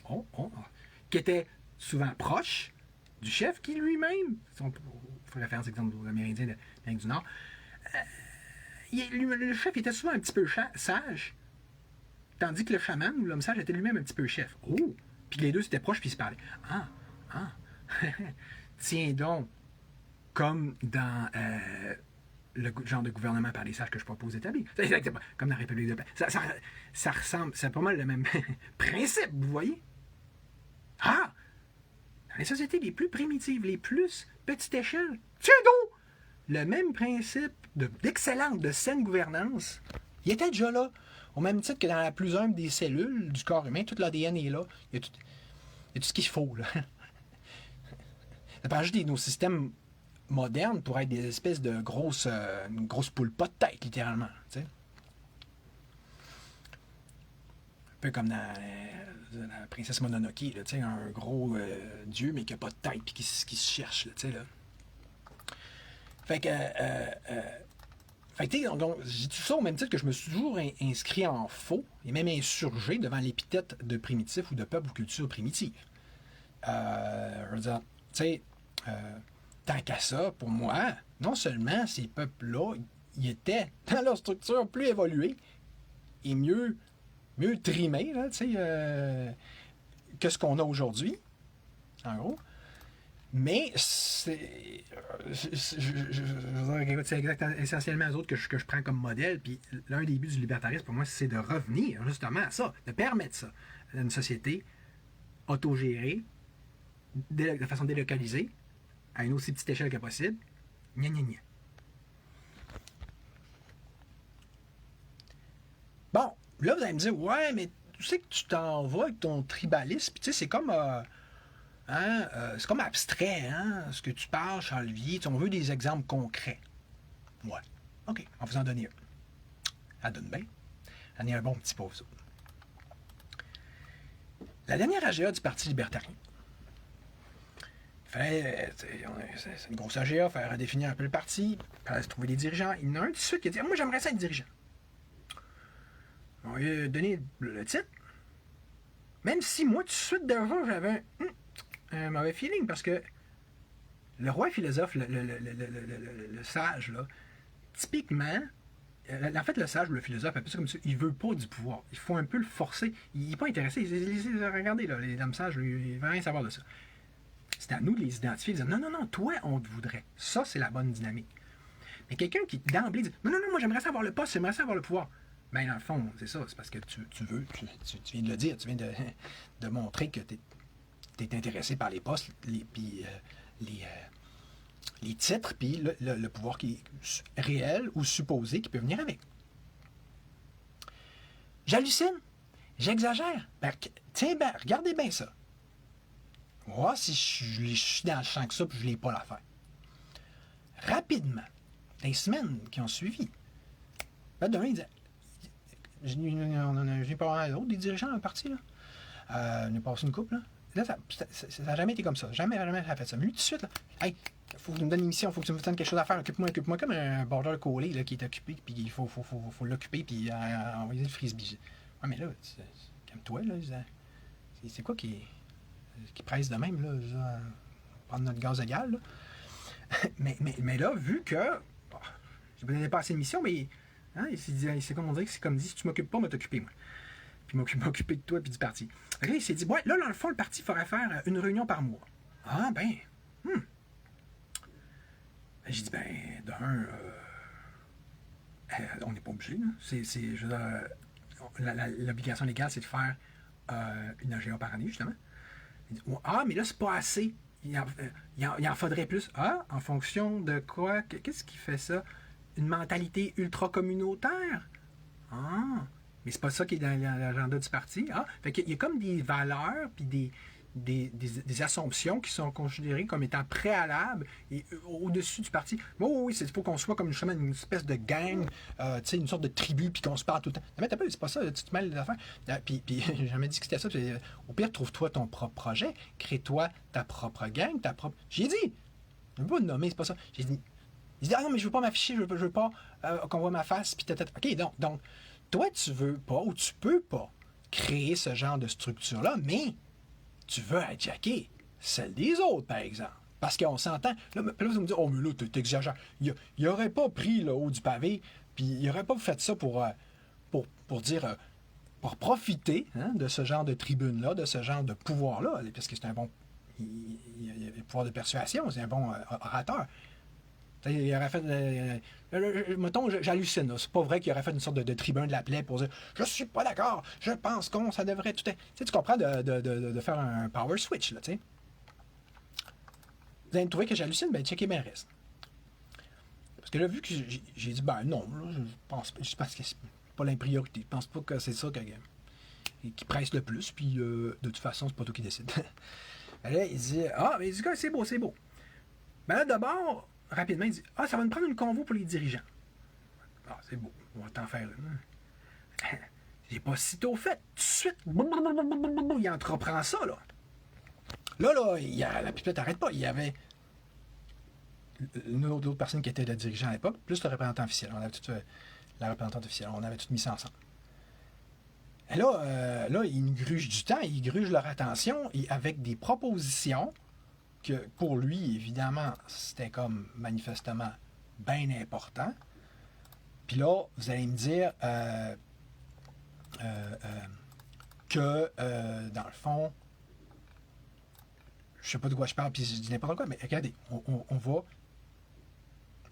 qui était souvent proche du chef qui lui-même, si on fait référence exemple aux Amérindiens d'Amérique du Nord, le chef était souvent un petit peu sage, tandis que le chaman ou l'homme sage était lui-même un petit peu chef. Puis les deux s'étaient proches puis ils se parlaient. Tiens donc, comme dans le genre de gouvernement par les sages que je propose d'établir. C'est exactement comme dans la République de paix. Ça ressemble, c'est pas mal le même principe, vous voyez? Dans les sociétés les plus primitives, les plus petite échelle, tiens donc! Le même principe d'excellente, de saine gouvernance, il était déjà là. Au même titre que dans la plus humble des cellules du corps humain, tout l'ADN est là. Il y a tout ce qu'il faut, là. Ça parle juste de nos systèmes modernes pour être des espèces de grosses une grosse poule pas de tête, littéralement. T'sais. Un peu comme dans la princesse Mononoke, là, un gros dieu, mais qui n'a pas de tête, puis qui se cherche. Là, là. Fait que, donc, j'ai tout ça au même titre que je me suis toujours inscrit en faux, et même insurgé devant l'épithète de primitif ou de peuple ou culture primitive. Je veux dire, tu sais, tant qu'à ça, pour moi, non seulement ces peuples-là, ils étaient dans leur structure plus évoluée et mieux trimés, là, que ce qu'on a aujourd'hui, en gros. Mais c'est essentiellement les autres que je prends comme modèle. Puis l'un des buts du libertarisme, pour moi, c'est de revenir justement à ça, de permettre ça à une société autogérée, de façon délocalisée, à une aussi petite échelle que possible. Gna gna gna. Bon, là, vous allez me dire, ouais, mais tu sais que tu t'en vas avec ton tribalisme, puis tu sais, c'est comme... c'est comme abstrait, hein, ce que tu parles, Charles Olivier. On veut des exemples concrets. Ouais. OK, on va vous en donner un. Ça donne bien. On est un bon petit pauvre. La dernière AGA du Parti libertarien. C'est une grosse AGA, il fallait redéfinir un peu le parti, il fallait se trouver des dirigeants. Il y en a un tout de suite qui a dit, moi j'aimerais ça être dirigeant. On lui a donné le titre. Même si moi tout de suite devant j'avais un mauvais feeling parce que le roi philosophe, le sage, là, typiquement, en fait, le sage ou le philosophe, appelle ça comme ça, il veut pas du pouvoir. Il faut un peu le forcer. Il n'est pas intéressé. Regardez, là, les hommes sages, il ne veut rien savoir de ça. C'est à nous de les identifier, de dire non, toi, on te voudrait. Ça, c'est la bonne dynamique. Mais quelqu'un qui, d'emblée, dit non, moi, j'aimerais savoir le poste, j'aimerais savoir le pouvoir. Ben, dans le fond, c'est ça, c'est parce que tu viens de le dire, tu viens de montrer que tu es intéressé par les postes, puis les titres, puis le pouvoir qui est réel ou supposé qui peut venir avec. J'hallucine, j'exagère. Tiens, regardez bien ça. Moi, si je suis dans le champ que ça, puis je n'ai pas l'affaire. Rapidement, les semaines qui ont suivi, demain, il disait, j'ai pas mal d'autres, des dirigeants d'un parti, là. On a passé une couple, là. Là, ça n'a jamais été comme ça. Jamais ça a fait ça. Mais lui, tout de suite, là, hey, faut que tu me donnes une mission, faut que tu me donnes quelque chose à faire. Occupe-moi comme un border collé là, qui est occupé, puis il faut l'occuper, puis envoyer le frisbee. Ouais, mais là, calme-toi, là. C'est quoi qui presse de même, là? Prendre notre gaz égal, là. mais là, vu que j'ai pas assez de mission, mais hein, c'est comme on dirait que c'est comme dit, si tu m'occupes pas, m'occuper, moi. Puis m'occuper de toi puis du parti. Là, il s'est dit, ouais, là, dans le fond, le parti ferait faire une réunion par mois. Ah, j'ai dit, on n'est pas obligé, là. L'obligation légale, c'est de faire une AGA par année, justement. Il dit, mais là, c'est pas assez. Il en faudrait plus. Ah, en fonction de quoi? Qu'est-ce qui fait ça? Une mentalité ultra-communautaire? Ah, mais c'est pas ça qui est dans l'agenda du parti. Ah, fait qu'il y a comme des valeurs puis des assumptions qui sont considérées comme étant préalables et au-dessus du parti. Oui, c'est pour qu'on soit comme justement une espèce de gang, une sorte de tribu, puis qu'on se parle tout le temps. Mais t'as pas, c'est pas ça, tu te mêles les affaires. Puis j'ai jamais dit que c'était ça. Au pire, trouve-toi ton propre projet, crée-toi ta propre gang, ta propre. J'ai dit! Je veux pas le nommer, c'est pas ça. J'ai dit. Il dit, ah non, mais je veux pas m'afficher, je veux pas qu'on voit ma face, puis OK, donc, toi, tu veux pas ou tu peux pas créer ce genre de structure-là, mais tu veux hijacker celle des autres, par exemple. Parce qu'on s'entend. Là, vous me dites, oh, mais là, t'exagères. Il aurait pas pris le haut du pavé, puis il aurait pas fait ça pour dire. Pour profiter de ce genre de tribune-là, de ce genre de pouvoir-là, parce que c'est un bon. Il a le pouvoir de persuasion, c'est un bon orateur. Il aurait fait. Mettons, j'hallucine. C'est pas vrai qu'il aurait fait une sorte de tribun de la plaie pour dire je suis pas d'accord, je pense qu'on ça devrait tout. Tu comprends de faire un power switch, là, tu sais. Vous allez me trouver que j'hallucine, checkez bien le reste. Parce que là, vu que j'ai dit non, là, je pense que c'est pas l'impriorité. Je pense pas que c'est ça qui presse le plus, puis de toute façon, c'est pas toi qui décide. Là, il dit mais du coup, c'est beau. Ben là, d'abord, rapidement, il dit ça va me prendre une convo pour les dirigeants. Ah, c'est beau, on va t'en faire une. J'ai pas sitôt fait, tout de suite. Il entreprend ça, là. Là, la pipette n'arrête pas. Il y avait une autre personne qui était le dirigeant à l'époque, plus le représentant officiel. On avait tout la représentante officielle. On avait tout mis ça ensemble. Et là, ils grugent du temps, ils grugent leur attention et avec des propositions que pour lui, évidemment, c'était comme manifestement bien important. Puis là, vous allez me dire que, dans le fond, je sais pas de quoi je parle, puis je dis n'importe quoi, mais regardez, on va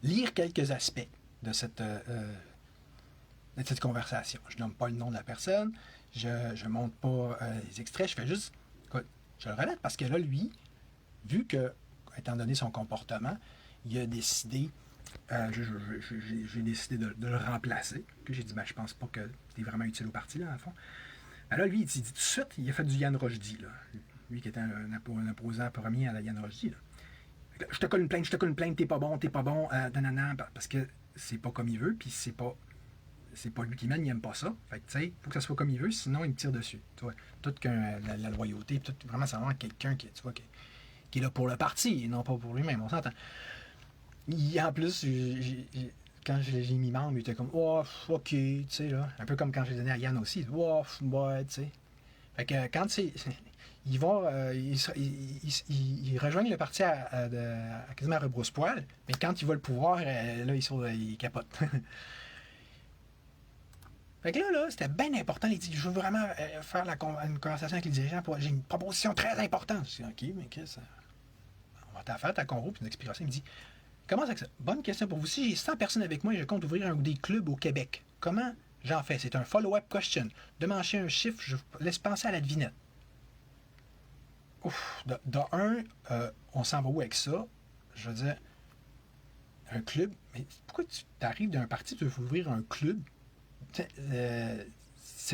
lire quelques aspects de cette conversation. Je nomme pas le nom de la personne, je montre pas les extraits, je fais juste, écoute, je le relate parce que là, lui, vu que, étant donné son comportement, il a décidé, j'ai décidé de le remplacer. Puis j'ai dit, je pense pas que c'est vraiment utile au parti, là, dans le fond. Alors lui, il dit tout de suite, il a fait du Yann Rochdy, là. Lui qui était un opposant premier à la Yann Rochdy, là. Je te colle une plainte, t'es pas bon, parce que c'est pas comme il veut, puis c'est pas lui qui mène, il aime pas ça. Fait que, tu sais, faut que ça soit comme il veut, sinon il me tire dessus. Tu vois, tout la loyauté, tout, vraiment, c'est vraiment quelqu'un qui est là pour le parti, et non pas pour lui-même, on s'entend. En plus, quand j'ai mis membre, il était comme, ok, tu sais, là. Un peu comme quand j'ai donné à Yann aussi, ouais, tu sais. Fait que quand ils vont, ils rejoignent le parti à quasiment à rebrousse-poil, mais quand ils voient le pouvoir, là, ils capotent. Fait que là, c'était bien important. Il dit, je veux vraiment faire une conversation avec les dirigeants. J'ai une proposition très importante. Je dis, ok, mais qu'est-ce que on va t'en faire ta convo, puis une explication. Il me dit, comment c'est que ça? Bonne question pour vous. Si j'ai 100 personnes avec moi et je compte ouvrir un ou des clubs au Québec, comment j'en fais? C'est un follow-up question. De mancher un chiffre, je laisse penser à la devinette. Ouf, on s'en va où avec ça? Je veux dire, un club. Mais pourquoi tu arrives d'un parti, tu veux ouvrir un club? Tu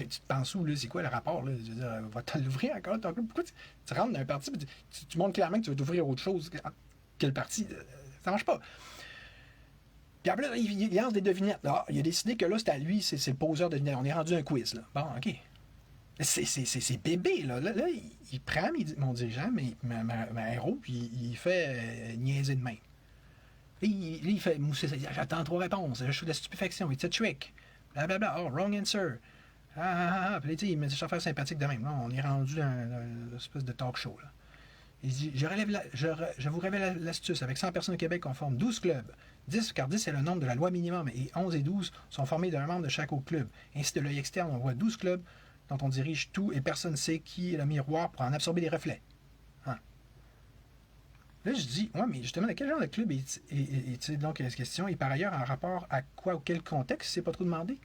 te penses où, là? C'est quoi le rapport, là? Je veux dire, va-t-on l'ouvrir encore ton club? Pourquoi tu rentres dans un parti et tu montres clairement que tu veux t'ouvrir autre chose que le parti? Ça marche pas. Puis après, il lance des devinettes. Là. Il a décidé que là, c'est à lui, c'est le poseur de devinettes. On est rendu un quiz, là. Bon, OK. C'est bébé, là. Là, il prend mon dirigeant, ma héros, puis il fait niaiser de même. Il fait mousser. J'attends 3 réponses. Je suis de la stupéfaction. It's a trick. Blablabla. Oh, wrong answer. Puis il met des affaires sympathiques de même. Là, on est rendu dans une espèce de talk show. Là. Il dit je vous révèle l'astuce. Avec 100 personnes au Québec, on forme 12 clubs. 10, car 10 est le nombre de la loi minimum, et 11 et 12 sont formés d'un membre de chaque autre club. Ainsi, de l'œil externe, on voit 12 clubs dont on dirige tout et personne ne sait qui est le miroir pour en absorber les reflets. Hein. Là, je dis, ouais, mais justement, de quel genre de club est-il donc question, et par ailleurs, en rapport à quoi ou quel contexte, c'est pas trop demandé?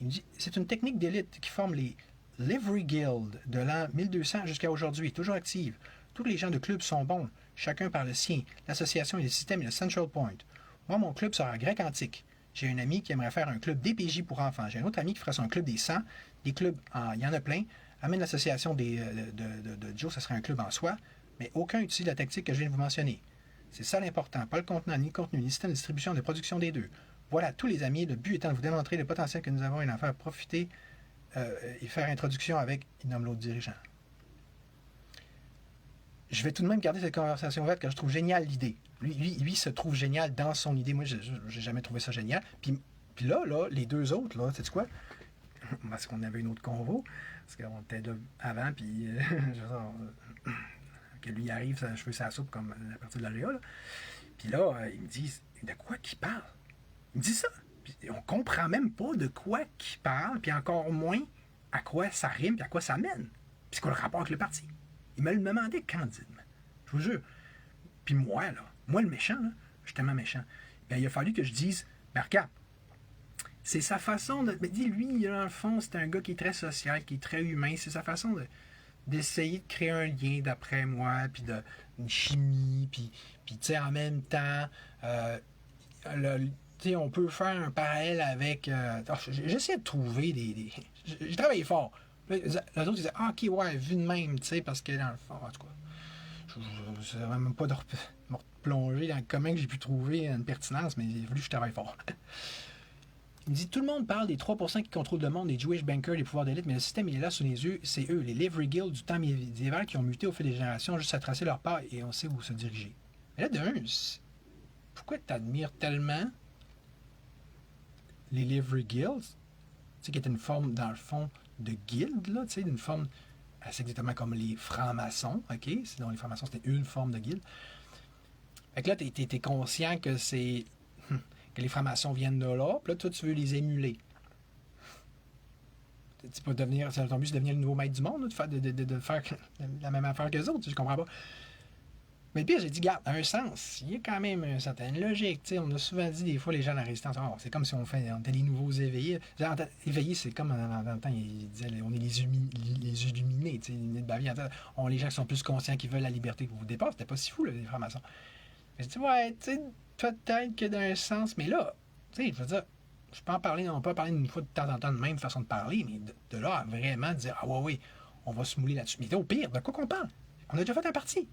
Il me dit, c'est une technique d'élite qui forme les Livery Guild de l'an 1200 jusqu'à aujourd'hui, toujours active. Tous les gens de club sont bons, chacun par le sien. L'association et le système est le central point. Moi, mon club sera grec antique. J'ai un ami qui aimerait faire un club DPJ pour enfants. J'ai un autre ami qui fera son club des 100. Des clubs, il y en a plein. Amène l'association de Joe, ça serait un club en soi, mais aucun utilise la tactique que je viens de vous mentionner. C'est ça l'important, pas le contenant, ni le contenu, ni le système de distribution de production des deux. Voilà, tous les amis, le but étant de vous démontrer le potentiel que nous avons et d'en faire profiter et faire introduction avec, il nomme l'autre dirigeant. Je vais tout de même garder cette conversation ouverte car je trouve géniale l'idée. Lui se trouve génial dans son idée. Moi, j'ai jamais trouvé ça génial. Puis là, les deux autres, là, sais-tu quoi? Parce qu'on avait une autre convo, parce qu'on était là avant, puis que lui arrive, je fais sa soupe comme la partie de l'Aria. Puis là, ils me disent, de quoi qu'il parle? Il me dit ça. Puis on comprend même pas de quoi qu'il parle, puis encore moins à quoi ça rime, puis à quoi ça mène. Puis c'est quoi le rapport avec le parti? Il me le demandait candidement. Je vous jure. Puis moi, le méchant, je suis tellement méchant. Bien, il a fallu que je dise, ben regarde, c'est sa façon de. Mais dis, lui, dans le fond, c'est un gars qui est très social, qui est très humain. C'est sa façon d'essayer de créer un lien, d'après moi, puis une chimie, puis tu sais, en même temps, on peut faire un parallèle avec. J'essaie de trouver des. J'ai travaillé fort. Les autres disaient, ah, ok, ouais, vu de même, tu sais, parce que dans le fond, en tout cas, je ne sais même pas de me replonger dans comment j'ai pu trouver une pertinence, mais il a fallu que je travaille fort. Il me dit, tout le monde parle des 3% qui contrôlent le monde, des Jewish bankers, des pouvoirs d'élite, mais le système, il est là sous les yeux. C'est eux, les Livery Guild du temps médiéval, qui ont muté au fil des générations juste à tracer leur pas et on sait où se diriger. Mais là, d'un, pourquoi tu admires tellement les Livery Guilds, tu sais, qui est une forme, dans le fond, de guilde, là, tu sais, d'une forme, c'est exactement comme les francs-maçons, ok? Sinon, les francs-maçons, c'était une forme de guilde. Fait que là, t'es conscient que c'est... que les francs-maçons viennent de là, puis là, toi, tu veux les émuler. Tu peux devenir... Ton but, c'est de devenir le nouveau maître du monde, là, de faire la même affaire que les autres, je comprends pas. Mais le pire, j'ai dit, garde, à un sens, il y a quand même une certaine logique. T'sais, on a souvent dit des fois, les gens de la résistance, oh, c'est comme si on était les nouveaux éveillés. Genre, éveillés, c'est comme dans le temps, ils disaient, on est les illuminés. On les gens qui sont plus conscients, qui veulent la liberté pour vous dépasser. C'était pas si fou, là, les francs-maçons. Mais je dis, ouais, tu sais, peut-être que d'un sens, mais là, tu sais, je veux dire, je peux en parler, on peut en parler une fois de temps en temps de même façon de parler, mais de là à vraiment dire, ah ouais, on va se mouler là-dessus. Mais au pire, de quoi qu'on parle? On a déjà fait un parti.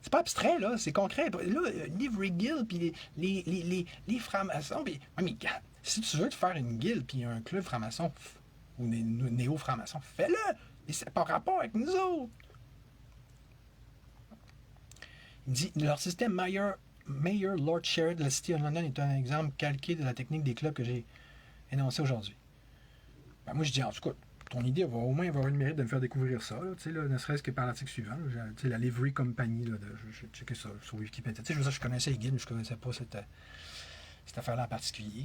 C'est pas abstrait, là, c'est concret. Là, Livery Guild, puis les francs-maçons, puis... Ouais, mais si tu veux te faire une guilde, puis un club franc-maçon, ou néo-franc-maçon, fais-le! Mais c'est pas rapport avec nous autres! Il dit, leur système Mayor Lord Sheridan de la City of London est un exemple calqué de la technique des clubs que j'ai énoncé aujourd'hui. Ben, moi, je dis, en tout cas, ton idée va au moins avoir le mérite de me faire découvrir ça, là, ne serait-ce que par l'article suivant. La Livery Company, je checkais ça sur Wikipédia. Je connaissais les guildes, mais je ne connaissais pas cette affaire-là en particulier.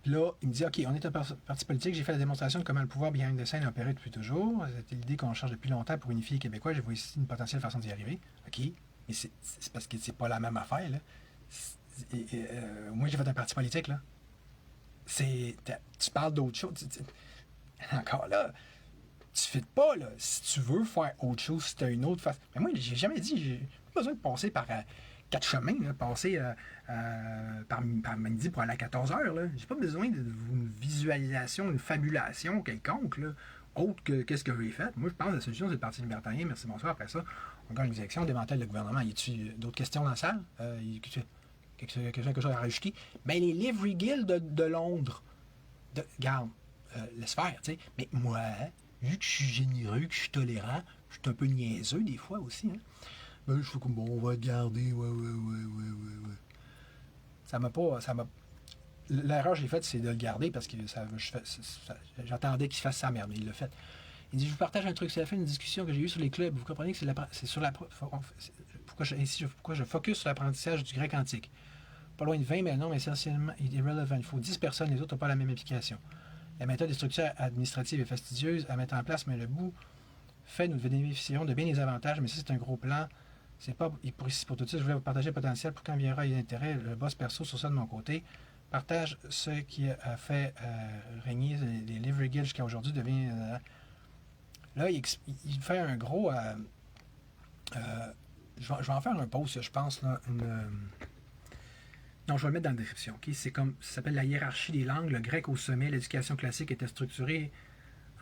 Puis là, il me dit, OK, on est un parti politique, j'ai fait la démonstration de comment le pouvoir behind the scene a opéré depuis toujours. C'était l'idée qu'on cherche depuis longtemps pour unifier les Québécois. J'ai vu ici une potentielle façon d'y arriver. OK, mais c'est parce que c'est pas la même affaire, là. Moi, j'ai fait un parti politique, là. Tu parles d'autre chose. Encore là, tu fais pas, là. Si tu veux faire autre chose, si tu as une autre façon. Mais moi, j'ai jamais dit, j'ai pas besoin de passer par 4 chemins, là, passer par midi pour aller à 14 heures. J'ai pas besoin d'une visualisation, une fabulation quelconque, là, autre que qu'est-ce que j'ai fait. Moi, je pense que la solution, c'est le Parti libertarien. Merci, bonsoir. Après ça, on gagne les élections, on démantèle le gouvernement. Y a-t-il d'autres questions dans la salle? Quelque chose à rajouter? Ben, les Livery Guild de Londres. Garde, laisse faire, tu sais. Mais moi, vu que je suis généreux, que je suis tolérant, je suis un peu niaiseux des fois aussi, hein. Ben, je fais comme, bon, on va te garder, ouais. Ça m'a pas. L'erreur que j'ai faite, c'est de le garder parce que j'attendais qu'il fasse sa merde, mais il l'a fait. Il dit, je vous partage un truc, c'est la fin d'une discussion que j'ai eue sur les clubs. Vous comprenez que c'est sur la... Pourquoi je focus sur l'apprentissage du grec antique. Pas loin de 20, mais non, mais essentiellement irrelevant. Il faut 10 personnes, les autres n'ont pas la même application. La méthode de structure administrative est fastidieuse à mettre en place, mais le bout fait, nous bénéficierons de bien des avantages, mais si c'est un gros plan, c'est pas pour tout ça. Je voulais vous partager le potentiel pour quand viendra l'intérêt. Le boss perso sur ça de mon côté. Partage ce qui a fait régner les Livery Guild jusqu'à aujourd'hui devient... là, il fait un gros... je vais en faire un post, je pense, là, non, je vais le mettre dans la description. Okay? C'est comme, ça s'appelle la hiérarchie des langues. Le grec au sommet, l'éducation classique était structurée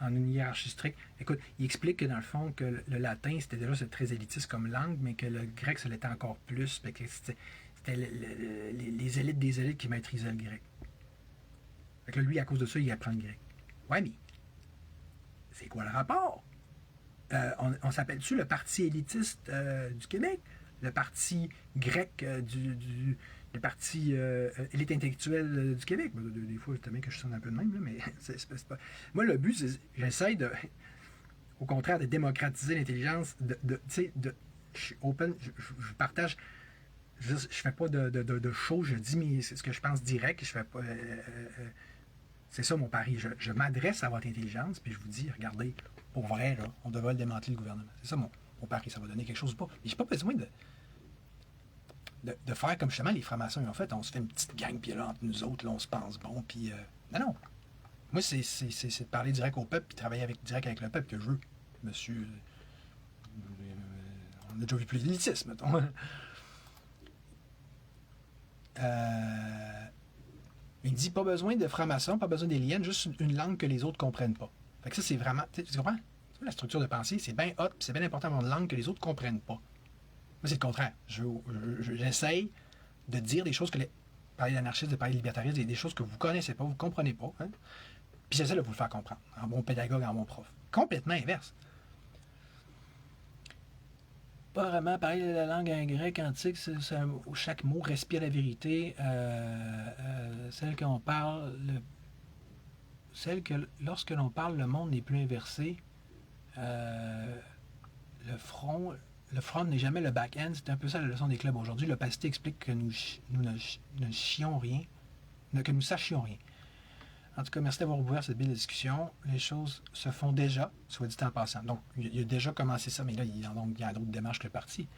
en une hiérarchie stricte. Écoute, il explique que dans le fond, que le latin, c'était déjà très élitiste comme langue, mais que le grec, ça l'était encore plus. Que c'était les élites des élites qui maîtrisaient le grec. Fait que là, lui, à cause de ça, il apprend le grec. Ouais, mais c'est quoi le rapport? On s'appelle-tu le parti élitiste du Québec? Le parti grec le parti élite intellectuelle du Québec? Des fois, je que je sonne un peu de même, là, mais c'est pas... Moi, le but, c'est j'essaie de, au contraire, de démocratiser l'intelligence, je suis open, je partage, je fais pas de show, je dis ce que je pense direct, je fais pas... c'est ça mon pari. Je m'adresse à votre intelligence, puis je vous dis, regardez, pour vrai, là, on devrait le démanteler le gouvernement. C'est ça mon pari, ça va donner quelque chose ou pas. Mais j'ai pas besoin de faire comme justement les francs-maçons ont fait. On se fait une petite gang, puis là, entre nous autres, là, on se pense bon, puis... non. Moi, c'est de parler direct au peuple, puis travailler direct avec le peuple que je veux. Monsieur... on a déjà vu plus d'élitisme, mettons. Il dit pas besoin de francs-maçons, pas besoin d'aliens, juste une langue que les autres comprennent pas. Fait que ça, c'est vraiment... Tu comprends? La structure de pensée, c'est bien hot, c'est bien important d'avoir une langue que les autres comprennent pas. Moi, c'est le contraire. J'essaye de dire des choses que parler d'anarchisme, de parler de libertarisme, des choses que vous connaissez pas, vous comprenez pas. Hein? Puis j'essaie de vous le faire comprendre. En bon pédagogue, en bon prof. Complètement inverse. Pas vraiment parler de la langue en grec antique, où chaque mot respire la vérité. Celle qu'on parle... celle que lorsque l'on parle, le monde n'est plus inversé. Le front n'est jamais le back-end. C'est un peu ça la leçon des clubs aujourd'hui. L'opacité explique que nous ne chions rien, que nous sachions rien. En tout cas, merci d'avoir ouvert cette belle discussion. Les choses se font déjà, soit dit en passant. Donc, il a déjà commencé ça, mais là, il y a d'autres démarches que le parti.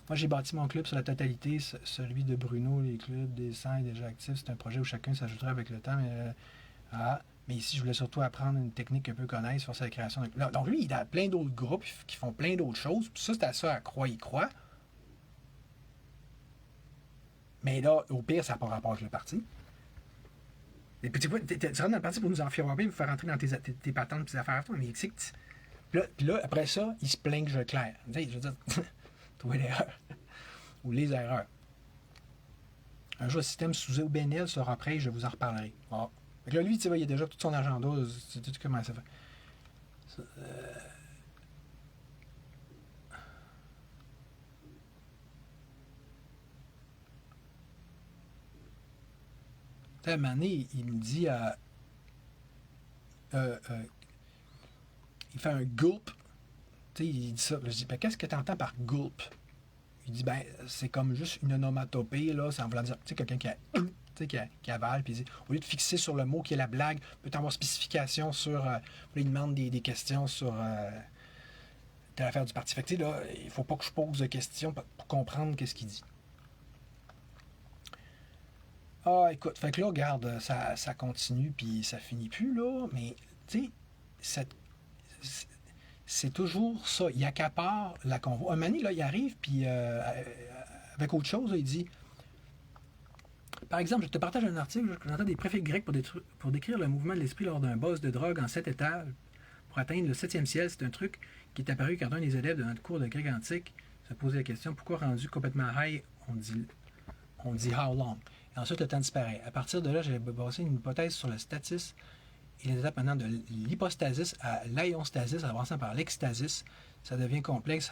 Moi, j'ai bâti mon club sur la totalité. Celui de Bruno, les clubs des 100 est déjà actif. C'est un projet où chacun s'ajouterait avec le temps. Mais ici, je voulais surtout apprendre une technique qu'un peu connaisse, forcer la création. Donc lui, il a plein d'autres groupes qui font plein d'autres choses. Puis ça, c'est à ça, à croire, il croit. Mais là, au pire, ça n'a pas rapport avec le parti. Et puis tu rentres dans le parti pour nous enfiroirer, pour faire rentrer dans tes patentes et tes affaires à toi. Mais c'est que puis là, après ça, il se plaint que je claire. Je veux dire, trouver l'erreur. Ou les erreurs. Un jour, le système sous OBNL sera prêt, je vous en reparlerai. Bon. Fait que là, lui, tu sais, il a déjà tout son agenda. Tu sais comment ça fait. À un moment donné, il me dit... il fait un gulp. Tu sais, il dit ça. Je dis, ben, qu'est-ce que tu entends par gulp? Il dit, ben, c'est comme juste une onomatopée, là, sans vouloir dire, tu sais, quelqu'un qui avale, puis il dit, au lieu de fixer sur le mot qui est la blague, peut-être avoir spécification sur... il demande des questions sur de l'affaire du parti. Fait que, là, il faut pas que je pose de questions pour comprendre qu'est-ce qu'il dit. Ah, écoute, fait que là, regarde, ça continue, puis ça finit plus, là, mais, tu sais, c'est toujours ça. Il accapare la convo. Un moment donné, là, il arrive, puis avec autre chose, là, il dit, par exemple, je te partage un article, j'entends des préfixes grecs pour décrire le mouvement de l'esprit lors d'un boss de drogue en 7 étages pour atteindre le 7e ciel. C'est un truc qui est apparu quand un des élèves de notre cours de grec antique se posait la question pourquoi rendu complètement high, on dit how long. Et ensuite, le temps disparaît. À partir de là, j'avais basé une hypothèse sur le status et les étapes maintenant de l'hypostasis à l'aïonstasis, avançant par l'extasis. Ça devient complexe,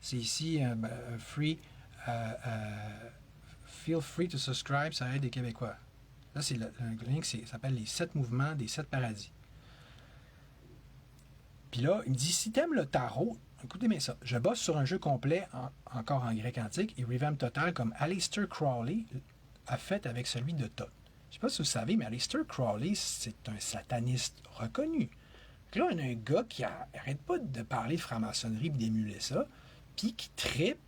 C'est ici free. Feel free to subscribe, ça aide les Québécois. Là, c'est le lien qui s'appelle les 7 mouvements des 7 paradis. Puis là, il me dit, si t'aimes le tarot, écoutez bien ça, je bosse sur un jeu complet, encore en grec antique, et revamp total comme Aleister Crowley a fait avec celui de Thoth. Je ne sais pas si vous savez, mais Aleister Crowley, c'est un sataniste reconnu. Là, on a un gars qui arrête pas de parler de franc-maçonnerie et d'émuler ça, puis qui tripe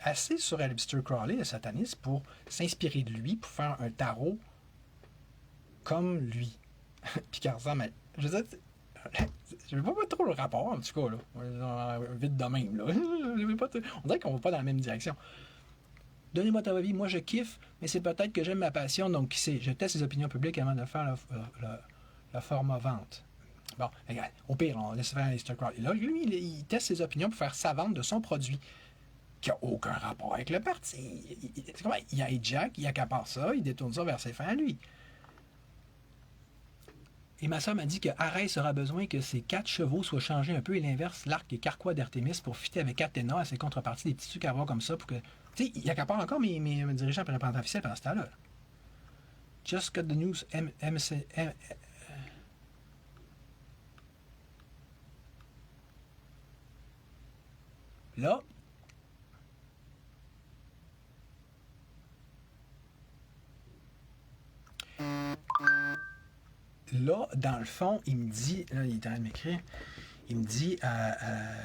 assez sur Aleister Crowley, le sataniste, pour s'inspirer de lui, pour faire un tarot comme lui. Puis qui ressemble à... Je veux dire, je ne vois pas trop le rapport, en tout cas, là. Vite de même, là. On dirait qu'on va pas dans la même direction. Donnez-moi ta vie, moi je kiffe, mais c'est peut-être que j'aime ma passion, donc qui sait, je teste les opinions publiques avant de faire le format vente. Bon, regarde, au pire, on laisse faire Aleister Crowley. Là, lui, il teste ses opinions pour faire sa vente de son produit, qui n'a aucun rapport avec le parti. C'est comment? Il hijack, il accapare ça, il détourne ça vers ses fins à lui. Et ma soeur m'a dit que Arès aura besoin que ses 4 chevaux soient changés un peu et l'inverse, l'arc et carquois d'Artémis pour fitter avec Athéna à ses contreparties, des petits trucs à avoir comme ça pour que. Tu sais, il accapare encore mes dirigeants et représentants officiels pendant ce temps-là. Just got the news, Là, dans le fond, il me dit, là, il est en train de m'écrire, il me dit,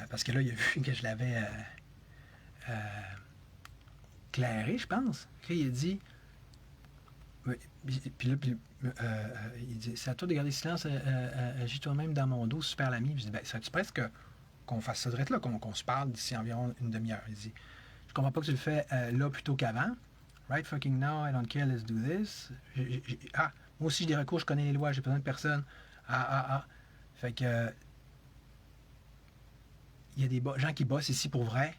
parce que là, il a vu que je l'avais clairé, je pense. Puis il a dit, il dit, c'est à toi de garder silence, agis toi-même dans mon dos, super l'ami. Je dis, ben, serais-tu presque qu'on fasse ça direct là, qu'on se parle d'ici environ une demi-heure? Il dit, je comprends pas que tu le fais là plutôt qu'avant. Right fucking now, I don't care, let's do this. Moi aussi, j'ai des recours, je connais les lois, j'ai besoin de personne. Fait que. Il y a des gens qui bossent ici pour vrai.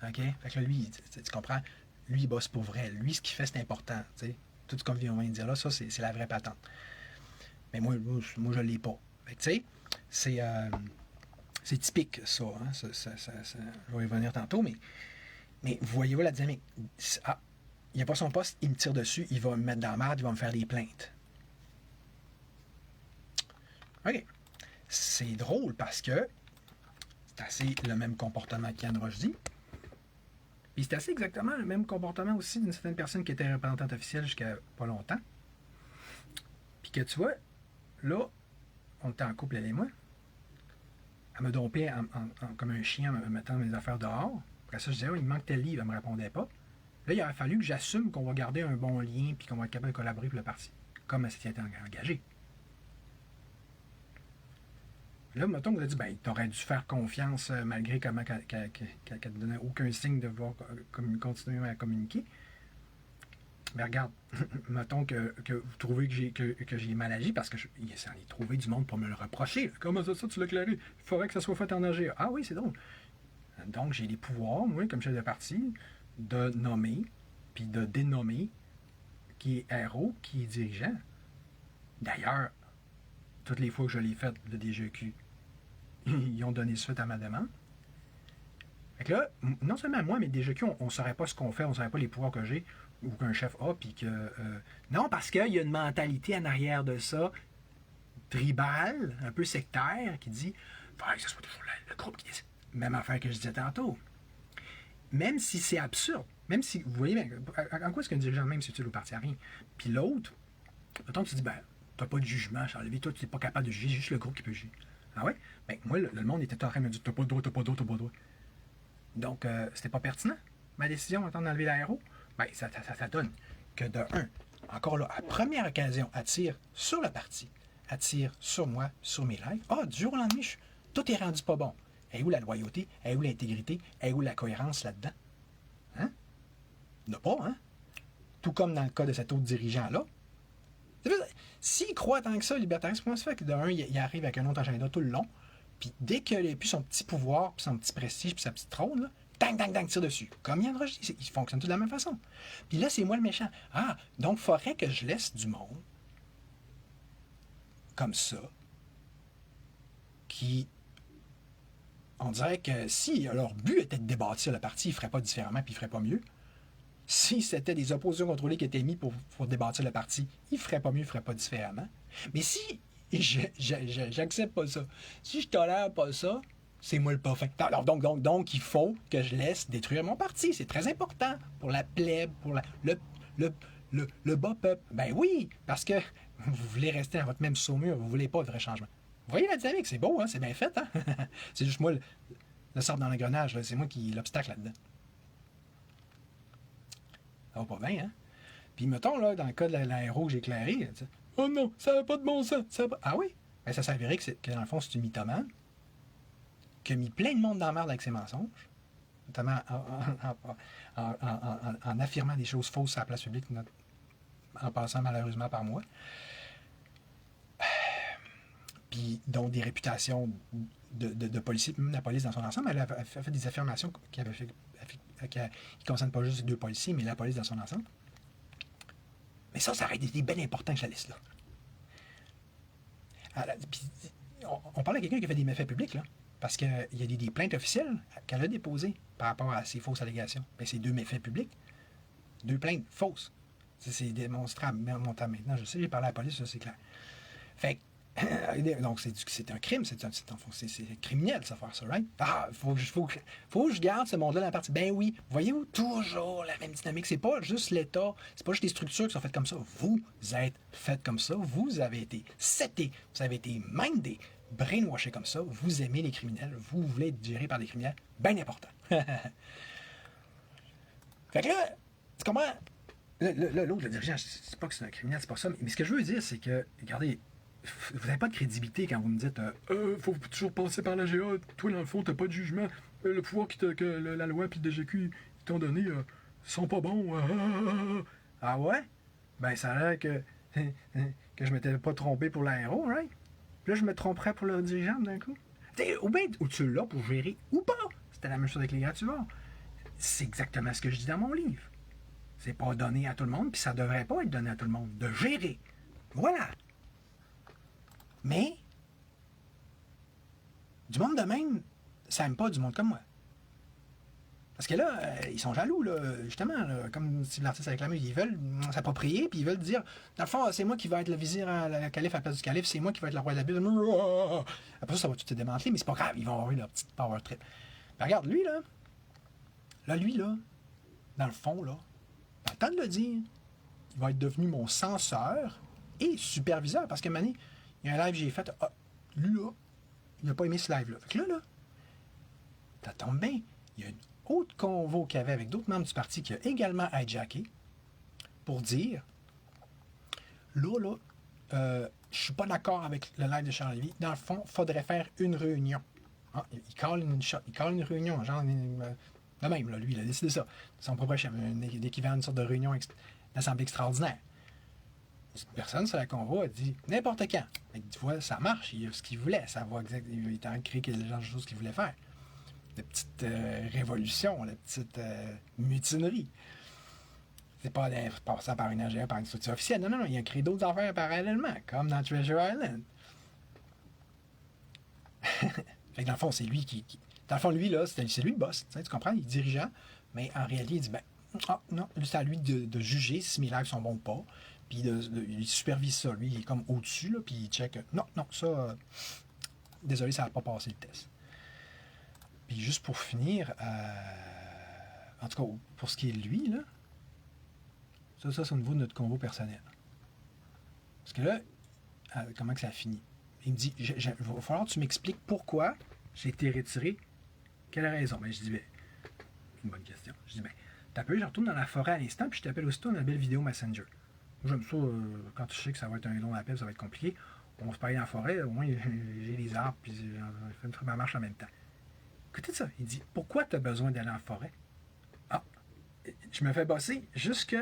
OK? Fait que là, lui, tu comprends? Lui, il bosse pour vrai. Lui, ce qu'il fait, c'est important. T'sais? Tout ce qu'on vient de dire là, ça, c'est la vraie patente. Mais moi je l'ai pas. Fait que, tu sais, c'est typique, ça, hein? Je vais y revenir tantôt, mais voyez-vous la dynamique? Il n'y a pas son poste, il me tire dessus, il va me mettre dans la merde, il va me faire des plaintes. OK. C'est drôle parce que c'est assez le même comportement qu'Yann Rochdy. Puis c'est assez exactement le même comportement aussi d'une certaine personne qui était représentante officielle jusqu'à pas longtemps. Puis que tu vois, là, on était en couple, elle et moi. Elle me dompait comme un chien en me mettant mes affaires dehors. Après ça, je disais, il me manque tel livre, elle ne me répondait pas. Là, il aurait fallu que j'assume qu'on va garder un bon lien puis qu'on va être capable de collaborer pour le parti, comme elle s'était engagée. Là, mettons que vous avez dit, ben, t'aurais dû faire confiance malgré comment qu'elle ne donnait aucun signe de vouloir continuer à communiquer. Mais regarde, mettons que vous trouvez que j'ai mal agi parce que il s'en est trouvé du monde pour me le reprocher. Comment ça, tu l'as clairé? Il faudrait que ça soit fait en agir. Ah oui, c'est drôle. Donc, j'ai les pouvoirs, moi, comme chef de parti, de nommer, puis de dénommer qui est héros, qui est dirigeant. D'ailleurs, toutes les fois que je l'ai fait, le DGQ, ils ont donné suite à ma demande. Fait que là, non seulement moi, mais le DGQ, on ne saurait pas ce qu'on fait, on ne saurait pas les pouvoirs que j'ai ou qu'un chef a, puis que... non, parce qu'il y a une mentalité en arrière de ça, tribale, un peu sectaire, qui dit « Faut que ce soit toujours le groupe qui décide. » Même affaire que je disais tantôt. Même si c'est absurde, même si, vous voyez, en quoi est-ce qu'un dirigeant même s'utile au parti à rien? Puis l'autre, mettons que tu dis, ben, t'as pas de jugement, Charles-Lévy, toi, tu n'es pas capable de juger, c'est juste le groupe qui peut juger. Ah ouais? Ben, moi, le monde était en train de me dire, t'as pas de droit, t'as pas de droit, t'as pas de droit. Donc, c'était pas pertinent, ma décision, en temps d'enlever l'aéro. Ben, ça donne que de un, encore là, à première occasion, elle tire sur le parti, elle tire sur moi, sur mes lives. Du jour au lendemain, tout est rendu pas bon. Et où la loyauté? Et où l'intégrité? Et où la cohérence là-dedans? Hein? Il n'y en a pas, hein? Tout comme dans le cas de cet autre dirigeant-là. S'il croit tant que ça, le libertarisme, comment ça fait que d'un, il arrive avec un autre agenda tout le long, puis dès qu'il n'a plus son petit pouvoir, puis son petit prestige, puis sa petite trône, là, tang, tang, tang, tire dessus. Comme Yann Roche, il fonctionne tout de la même façon. Puis là, c'est moi le méchant. Ah, donc il faudrait que je laisse du monde comme ça, qui, on dirait que si leur but était de débâtir le parti, ils ne feraient pas différemment, puis ils ne feraient pas mieux. Si c'était des oppositions contrôlées qui étaient mis pour débâtir le parti, ils ne feraient pas mieux, ils ne feraient pas différemment. Mais si j'accepte pas ça, si je tolère pas ça, c'est moi le pas fin. Alors, donc, il faut que je laisse détruire mon parti. C'est très important pour la plèbe, pour le bas peuple. Ben oui, parce que vous voulez rester à votre même saumure, vous ne voulez pas de vrai changement. Vous voyez la dynamique, c'est beau, hein? C'est bien fait. Hein? C'est juste moi le sort dans l'engrenage, c'est moi qui l'obstacle là-dedans. Ça va pas bien, hein? Puis mettons, là, dans le cas de l'aéro que j'ai éclairé, oh non, ça n'a pas de bon sens. Ça pas... Ah oui? Ben, ça s'avérait que dans le fond, c'est une mythomane qui a mis plein de monde dans la merde avec ses mensonges, notamment en affirmant des choses fausses à la place publique, en passant malheureusement par moi. Puis dont des réputations de policiers, même la police dans son ensemble, elle a fait des affirmations qui ne concernent pas juste les 2 policiers, mais la police dans son ensemble. Mais ça aurait été bien important que je la laisse là. Puis, on parle à quelqu'un qui a fait des méfaits publics, là, parce qu'il y a des plaintes officielles qu'elle a déposées par rapport à ces fausses allégations. Bien, c'est 2 méfaits publics. 2 plaintes fausses. C'est démonstrable. Maintenant, je sais, j'ai parlé à la police, ça, c'est clair. Fait que, donc, c'est un crime, c'est criminel, ça, faire ça, right? Ah, faut que je garde ce monde-là dans la partie. Ben oui, voyez-vous, toujours la même dynamique. C'est pas juste l'État, c'est pas juste les structures qui sont faites comme ça. Vous êtes faites comme ça, vous avez été setés, vous avez été mindés, brainwashés comme ça, vous aimez les criminels, vous voulez être géré par des criminels, bien important. Fait que là, tu comprends? L'autre, le dirigeant, c'est pas que c'est un criminel, c'est pas ça, mais ce que je veux dire, c'est que, regardez, vous n'avez pas de crédibilité quand vous me dites faut toujours passer par la GA, toi dans le fond t'as pas de jugement, le pouvoir que la loi et le DGQ t'ont donné sont pas bons. Ah ouais? Ben ça a l'air que je m'étais pas trompé pour l'aéro, right? Puis là je me tromperais pour le dirigeant d'un coup. Ou bien ou tu l'as pour gérer ou pas. C'était la même chose avec les gratuits. C'est exactement ce que je dis dans mon livre. C'est pas donné à tout le monde, puis ça devrait pas être donné à tout le monde. De gérer. Voilà. Mais, du monde de même, ça n'aime pas du monde comme moi. Parce que là, ils sont jaloux, là, justement, là, comme si l'artiste a réclamé, ils veulent s'approprier, puis ils veulent dire, dans le fond, c'est moi qui vais être le vizir à la calife à la place du calife, c'est moi qui vais être le roi de la bulle. Après ça va tout se démanteler, mais c'est pas grave, ils vont avoir eu leur petite power trip. Mais regarde, lui, là, dans le fond, là, dans le temps de le dire, il va être devenu mon censeur et superviseur, parce que Mané, il y a un live que j'ai fait, lui, là, il n'a pas aimé ce live-là. Fait que là, ça tombe bien, il y a une autre convo qu'il y avait avec d'autres membres du parti qui a également hijacké pour dire, là, je suis pas d'accord avec le live de Charles Lévy. Dans le fond, il faudrait faire une réunion. Ah, il colle une réunion, genre, de même, là, lui, il a décidé ça. Son propre chef, l'équivalent d'une sorte de réunion d'assemblée extraordinaire. Personne sur la convo a dit n'importe quand. Tu vois, ça marche, il a ce qu'il voulait, ça va exactement. Il est en train de créer le genre de choses qu'il voulait faire. La petite révolution, la petite mutinerie. C'est pas passant par une AGA, par une structure officielle. Non, il a créé d'autres affaires parallèlement, comme dans Treasure Island. Fait que dans le fond, c'est lui dans le fond, lui, là, c'est lui le boss. Tu comprends? Il est dirigeant, mais en réalité, il dit non, c'est à lui de juger si mes lives sont bons ou pas. Puis il supervise ça. Lui, il est comme au-dessus, là, puis il check. Non, ça. Désolé, ça n'a pas passé le test. Puis juste pour finir, en tout cas, pour ce qui est de lui, là, ça c'est au niveau de notre convo personnel. Parce que là, comment que ça a fini? Il me dit, il va falloir que tu m'expliques pourquoi j'ai été retiré. Quelle raison? Ben, je dis, une bonne question. Je dis, t'appelles, je retourne dans la forêt à l'instant, puis je t'appelle aussitôt dans la belle vidéo Messenger. Moi, j'aime ça, quand tu sais que ça va être un long appel, ça va être compliqué. On se parle dans la forêt, au moins j'ai les arbres, puis je fais ma marche en même temps. Écoutez ça, il dit, pourquoi tu as besoin d'aller en forêt? Ah, je me fais bosser jusque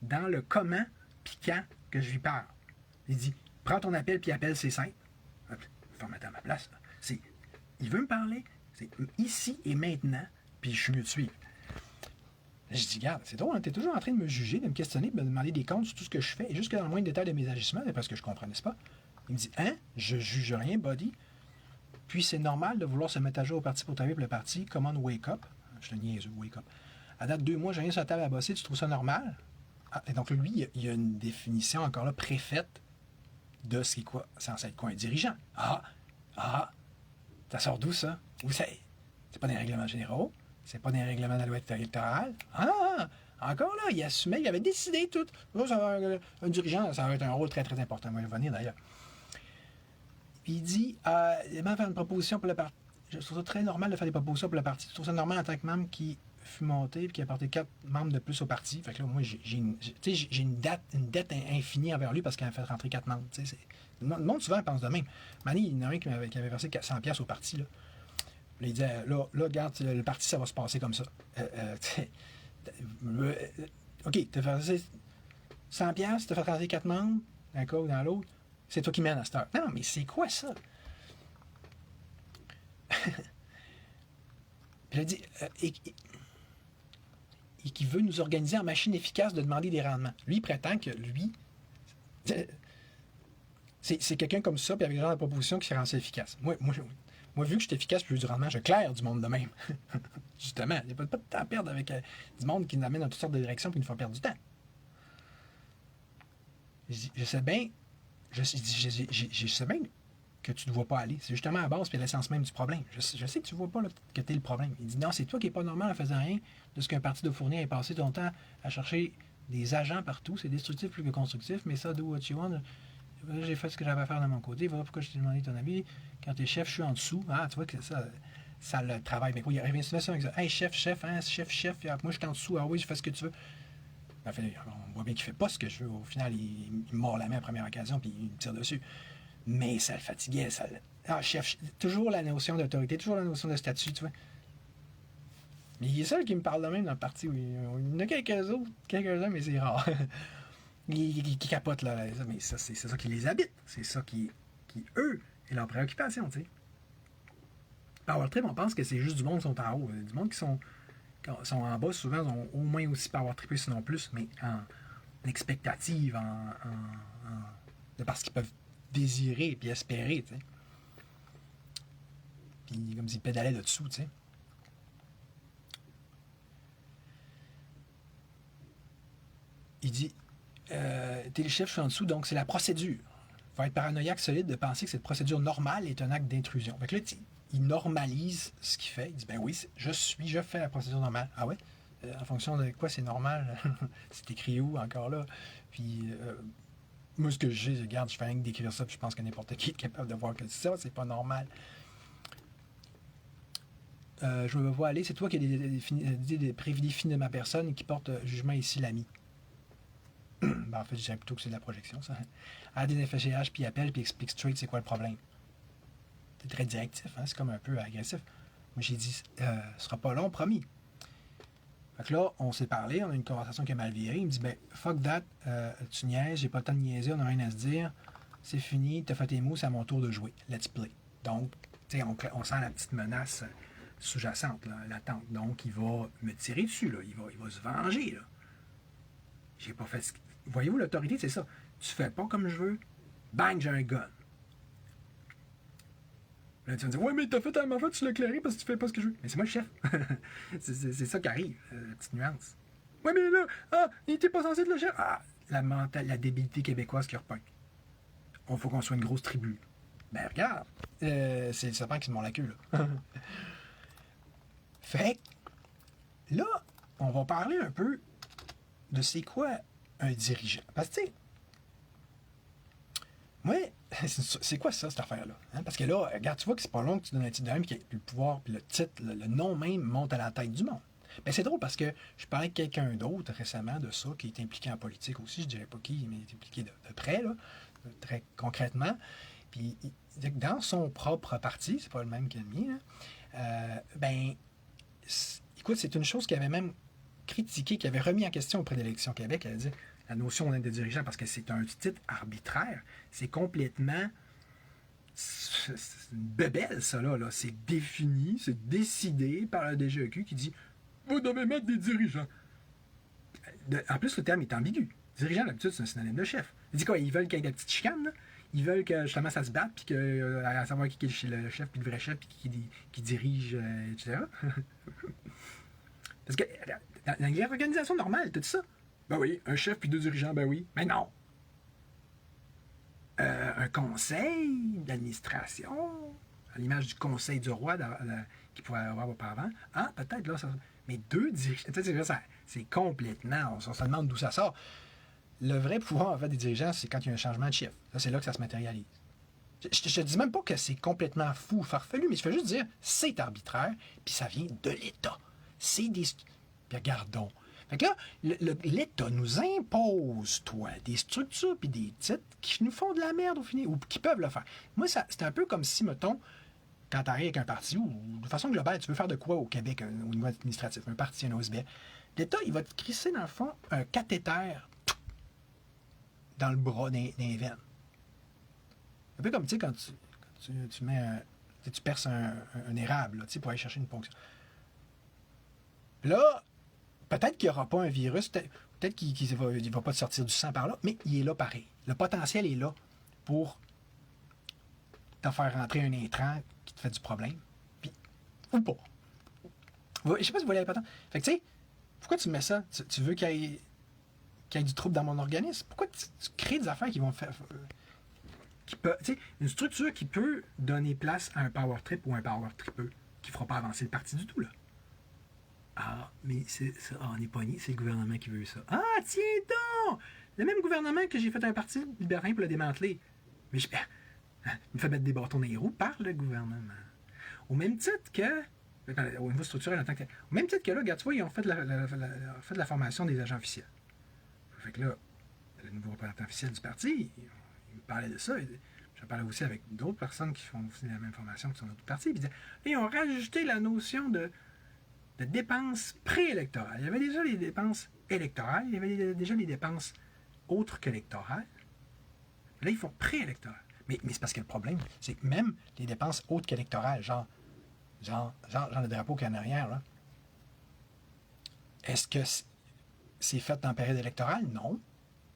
dans le comment puis quand que je lui parle. Il dit, prends ton appel puis appelle, c'est simple. Il faut mettre à ma place. Là. Il veut me parler, c'est ici et maintenant, puis je suis mieux de suivre. Je dis, regarde, c'est drôle, hein, t'es toujours en train de me juger, de me questionner, de me demander des comptes sur tout ce que je fais, et jusque dans le moindre détail de mes agissements, parce que je comprends, n'est-ce pas? Il me dit, hein, je juge rien, buddy. Puis c'est normal de vouloir se mettre à jour au parti pour travailler pour le parti. Command wake up. Je te niaise, wake up. À date 2 mois, j'ai rien sur la table à bosser, tu trouves ça normal? Ah, et donc lui, il y a une définition encore là préfaite de ce qui est quoi, censé être quoi un dirigeant. Ça sort d'où ça? Vous savez, c'est pas des règlements généraux, c'est pas des règlements de la loi électorale. Encore là, il assumait, il avait décidé tout. Un dirigeant, ça va être un rôle très très important. On va y revenir d'ailleurs. Puis il dit, il m'a fait une proposition pour le parti. Je trouve ça très normal de faire des propositions pour le parti. Je trouve ça normal en tant que membre qui fut monté et qui a apporté 4 membres de plus au parti. Fait que là, moi, j'ai une dette infinie envers lui parce qu'il a fait rentrer 4 membres. Le monde souvent pense de même. Manny, il y en a un qui avait versé 100$ au parti. Là. Puis il disait, là, regarde, le parti, ça va se passer comme ça. OK, tu as versé 100$, tu as fait rentrer 4 membres, d'un cas ou dans l'autre. C'est toi qui mènes à cette heure. Non, mais c'est quoi ça? Puis il a dit, et qui veut nous organiser en machine efficace de demander des rendements. Lui, il prétend que lui, c'est quelqu'un comme ça, puis avec le genre de proposition qui rend ça efficace. Moi, vu que je suis efficace, puis je veux du rendement, je claire du monde de même. Justement, il n'y a pas de temps à perdre avec du monde qui nous amène dans toutes sortes de directions, puis nous fait perdre du temps. Je sais bien, je sais bien que tu ne vois pas aller. C'est justement à la base puis l'essence même du problème. Je sais que tu ne vois pas là, que tu es le problème. Il dit non, c'est toi qui n'es pas normal en faisant rien de ce qu'un parti doit fournir et passer ton temps à chercher des agents partout. C'est destructif plus que constructif, mais ça, do what you want. J'ai fait ce que j'avais à faire de mon côté. Voilà pourquoi je t'ai demandé ton avis. Quand tu es chef, je suis en dessous. Ah, tu vois que ça le travaille. Mais quoi, il arrive une situation avec ça. Hey, chef, hein, chef, moi je suis en dessous. Ah oui, je fais ce que tu veux. En fait, on voit bien qu'il ne fait pas ce que je veux. Au final, il me mord la main à la première occasion puis il me tire dessus. Mais ça le fatiguait. Chef, toujours la notion d'autorité, toujours la notion de statut, tu vois. Mais il est seul qui me parle de même dans le parti. Oui. Il y en a quelques-uns, mais c'est rare. qui capotent, là. Mais ça, c'est ça qui les habite. C'est ça qui eux, est leur préoccupation, tu sais. Power Trip, on pense que c'est juste du monde qui sont en haut. Du monde qui sont en bas, souvent, ont au moins aussi Power Tripper, sinon plus, mais en expectative, de parce qu'ils peuvent désirer puis espérer, tu sais. Puis comme s'ils pédalaient là-dessous, tu sais. Il dit, t'es le chef, je suis en dessous, donc c'est la procédure. Il faut être paranoïaque solide de penser que cette procédure normale est un acte d'intrusion. Fait que là, il normalise ce qu'il fait. Il dit, ben oui, je fais la procédure normale. Ah ouais? En fonction de quoi c'est normal? C'est écrit où encore là? Puis, moi, ce que je regarde, je fais rien que d'écrire ça, puis je pense que n'importe qui est capable de voir que ça, c'est pas normal. Je me vois aller, c'est toi qui as des prévidés finis de ma personne et qui porte jugement ici l'ami. Ben, en fait, je dirais plutôt que c'est de la projection, ça. À des FGH, puis appelle, puis explique straight c'est quoi le problème. C'est très directif, hein? C'est comme un peu agressif. Moi, j'ai dit, ce sera pas long, promis. Fait que là, on s'est parlé, on a une conversation qui a mal viré. Il me dit, ben, fuck that, tu niaises, j'ai pas le temps de niaiser, on a rien à se dire. C'est fini, t'as fait tes mots, c'est à mon tour de jouer. Let's play. Donc, tu sais, on sent la petite menace sous-jacente, là, latente. Donc, il va me tirer dessus, là. Il va se venger, là. J'ai pas fait ce... Voyez-vous, l'autorité, c'est ça. Tu fais pas comme je veux, bang, j'ai un gun. Là, tu vas me dire, ouais, mais t'as fait ta fait, tu l'as éclairé parce que tu fais pas ce que je veux. Mais c'est moi le chef. c'est ça qui arrive, la petite nuance. Ouais, mais là, il était pas censé être le chef. La débilité québécoise qui repogne. Il faut qu'on soit une grosse tribu. Ben, regarde, c'est le serpent qui se mord la queue, là. Fait que, là, on va parler un peu de c'est quoi un dirigeant. Parce que, tu sais, moi, c'est quoi ça, cette affaire-là? Hein? Parce que là, regarde, tu vois que c'est pas long que tu donnes un titre de même, puis le pouvoir, puis le titre, le nom même monte à la tête du monde. Ben, c'est drôle parce que je parlais avec quelqu'un d'autre récemment de ça, qui est impliqué en politique aussi, je dirais pas qui, mais il est impliqué de près, là, très concrètement. Puis, dans son propre parti, c'est pas le même que le mien, ben, écoute, c'est une chose qui avait même critiqué, qui avait remis en question auprès d'Élections Québec. Elle a dit la notion de dirigeant, parce que c'est un titre arbitraire, c'est complètement... C'est une bébelle, ça, là. C'est défini, c'est décidé par la DGEQ qui dit « Vous devez mettre des dirigeants. » En plus, le terme est ambigu. Dirigeant, d'habitude, c'est un synonyme de chef. Il dit quoi? Ils veulent qu'il y ait des petites chicanes, là? Ils veulent que, justement, ça se batte, puis que, à savoir qui est le chef, puis le vrai chef, puis qui dirige, etc. Parce que dans les organisations normales, t'as dit ça? Ben oui, un chef puis 2 dirigeants, ben oui. Mais non! Un conseil d'administration, à l'image du conseil du roi qu'il pouvait avoir auparavant. Ah, peut-être, là, ça... Mais 2 dirigeants, c'est complètement... On se demande d'où ça sort. Le vrai pouvoir, en fait, des dirigeants, c'est quand il y a un changement de chef. C'est là que ça se matérialise. Je te dis même pas que c'est complètement fou ou farfelu, mais je veux juste dire, c'est arbitraire, puis ça vient de l'État. C'est des... Puis regardons. Fait que là, l'État nous impose, toi, des structures puis des titres qui nous font de la merde au final, ou qui peuvent le faire. Moi, c'est un peu comme si, mettons, quand tu arrives avec un parti, ou de façon globale, tu veux faire de quoi au Québec, au niveau administratif, un parti, un OSB, l'État, il va te crisser, dans le fond, un cathéter dans le bras, dans les veines. Un peu comme, tu sais, quand tu mets tu perces un érable, là, pour aller chercher une ponction. Là, peut-être qu'il n'y aura pas un virus, peut-être qu'il ne va pas te sortir du sang par là, mais il est là pareil. Le potentiel est là pour te faire rentrer un intrant qui te fait du problème, puis, ou pas. Je ne sais pas si vous voulez la patente. Fait que, tu sais, pourquoi tu mets ça? Tu veux qu'il y ait du trouble dans mon organisme? Pourquoi tu crées des affaires qui vont faire... une structure qui peut donner place à un power trip ou un power tripeux qui ne fera pas avancer le parti du tout, là. Ah, mais c'est ça, on est pogné, c'est le gouvernement qui veut ça. Ah, tiens donc! Le même gouvernement que j'ai fait un parti libertin pour le démanteler. Mais il me fait mettre des bâtons dans les roues par le gouvernement. Au même titre que... Au niveau structurel en tant que... Au même titre que là, regarde, tu vois, ils ont fait de la formation des agents officiels. Fait que là, le nouveau représentant officiel du parti, il me parlait de ça. J'en parlais aussi avec d'autres personnes qui font aussi la même formation qui sont dans d'autres partis. Puis ils ont rajouté la notion de dépenses préélectorales. Il y avait déjà les dépenses électorales, il y avait déjà les dépenses autres qu'électorales. Là, ils font préélectorales. Mais c'est parce que le problème, c'est que même les dépenses autres qu'électorales, genre le drapeau qu'il y a en arrière, là, est-ce que c'est fait dans la période électorale? Non.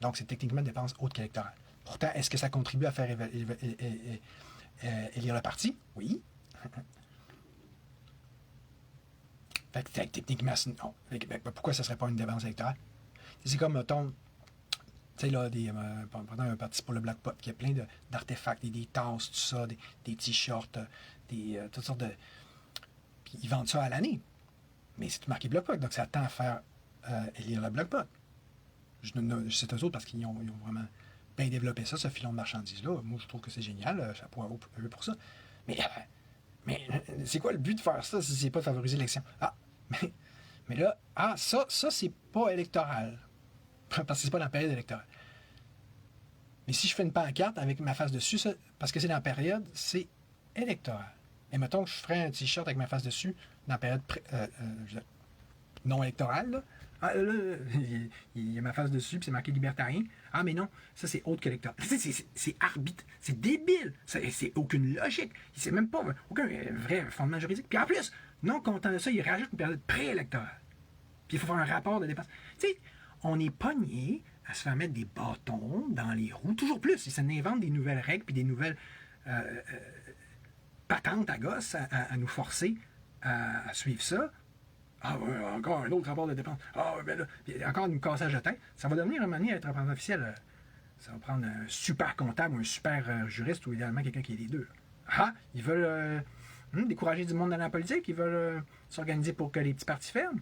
Donc, c'est techniquement des dépenses autres qu'électorales. Pourtant, est-ce que ça contribue à faire élire le parti? Oui. Fait que techniquement, non. Pourquoi ça ne serait pas une dépense électorale? C'est comme, mettons, tu sais, là, pendant un parti pour le Black Pot, qui a plein d'artefacts, des tasses, tout ça, des t-shirts, toutes sortes de... Puis ils vendent ça à l'année. Mais c'est tout marqué Black Pot, donc ça tend à faire élire le Black Pot. Je sais eux autres parce qu'ils ont vraiment bien développé ça, ce filon de marchandises-là. Moi, je trouve que c'est génial. Chapeau à eux pour ça. Mais c'est quoi le but de faire ça si c'est pas de favoriser l'élection? Ah, mais là, ça c'est pas électoral. Parce que c'est pas dans la période électorale. Mais si je fais une pancarte avec ma face dessus, ça, parce que c'est dans la période, c'est électoral. Et mettons que je ferais un t-shirt avec ma face dessus dans la période non électorale, là. Ah, là, il y a ma face dessus, puis c'est marqué libertarien. Ah, mais non, ça c'est autre qu'électoral. C'est arbitre, c'est débile, c'est aucune logique. C'est même pas aucun vrai fondement juridique. Puis en plus, non content de ça, il rajoute une période préélectorale. Puis il faut faire un rapport de dépenses. Tu sais, on est pogné à se faire mettre des bâtons dans les roues, toujours plus. Ils s'inventent des nouvelles règles, puis des nouvelles patentes à gosse à nous forcer à suivre ça. Ah, ouais, encore un autre rapport de dépenses. Ah, ben là, puis encore un cassage de tête. Ça va devenir un manière d'être représentant officiel. Ça va prendre un super comptable ou un super juriste ou idéalement quelqu'un qui est les deux. Là. Ah, ils veulent décourager du monde dans la politique. Ils veulent s'organiser pour que les petits partis ferment.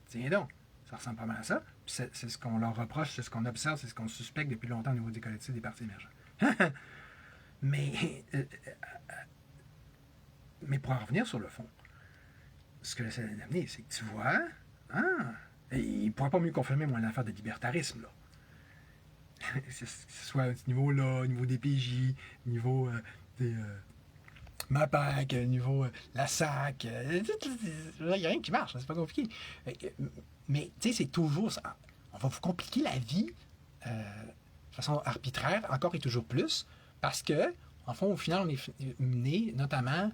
Tiens donc, ça ressemble pas mal à ça. Puis c'est ce qu'on leur reproche, c'est ce qu'on observe, c'est ce qu'on suspecte depuis longtemps au niveau des collectifs des partis émergents. Mais pour en revenir sur le fond, ce que j'essaie d'amener, c'est que tu vois, il ne pourra pas mieux confirmer mon affaire de libertarisme, là. Que ce soit au niveau-là, au niveau des PJ, au niveau des MAPAC, niveau la SAC, il n'y a rien qui marche, c'est pas compliqué. Mais, tu sais, c'est toujours ça. On va vous compliquer la vie de façon arbitraire, encore et toujours plus, parce que, en fond, au final, on est mené, notamment,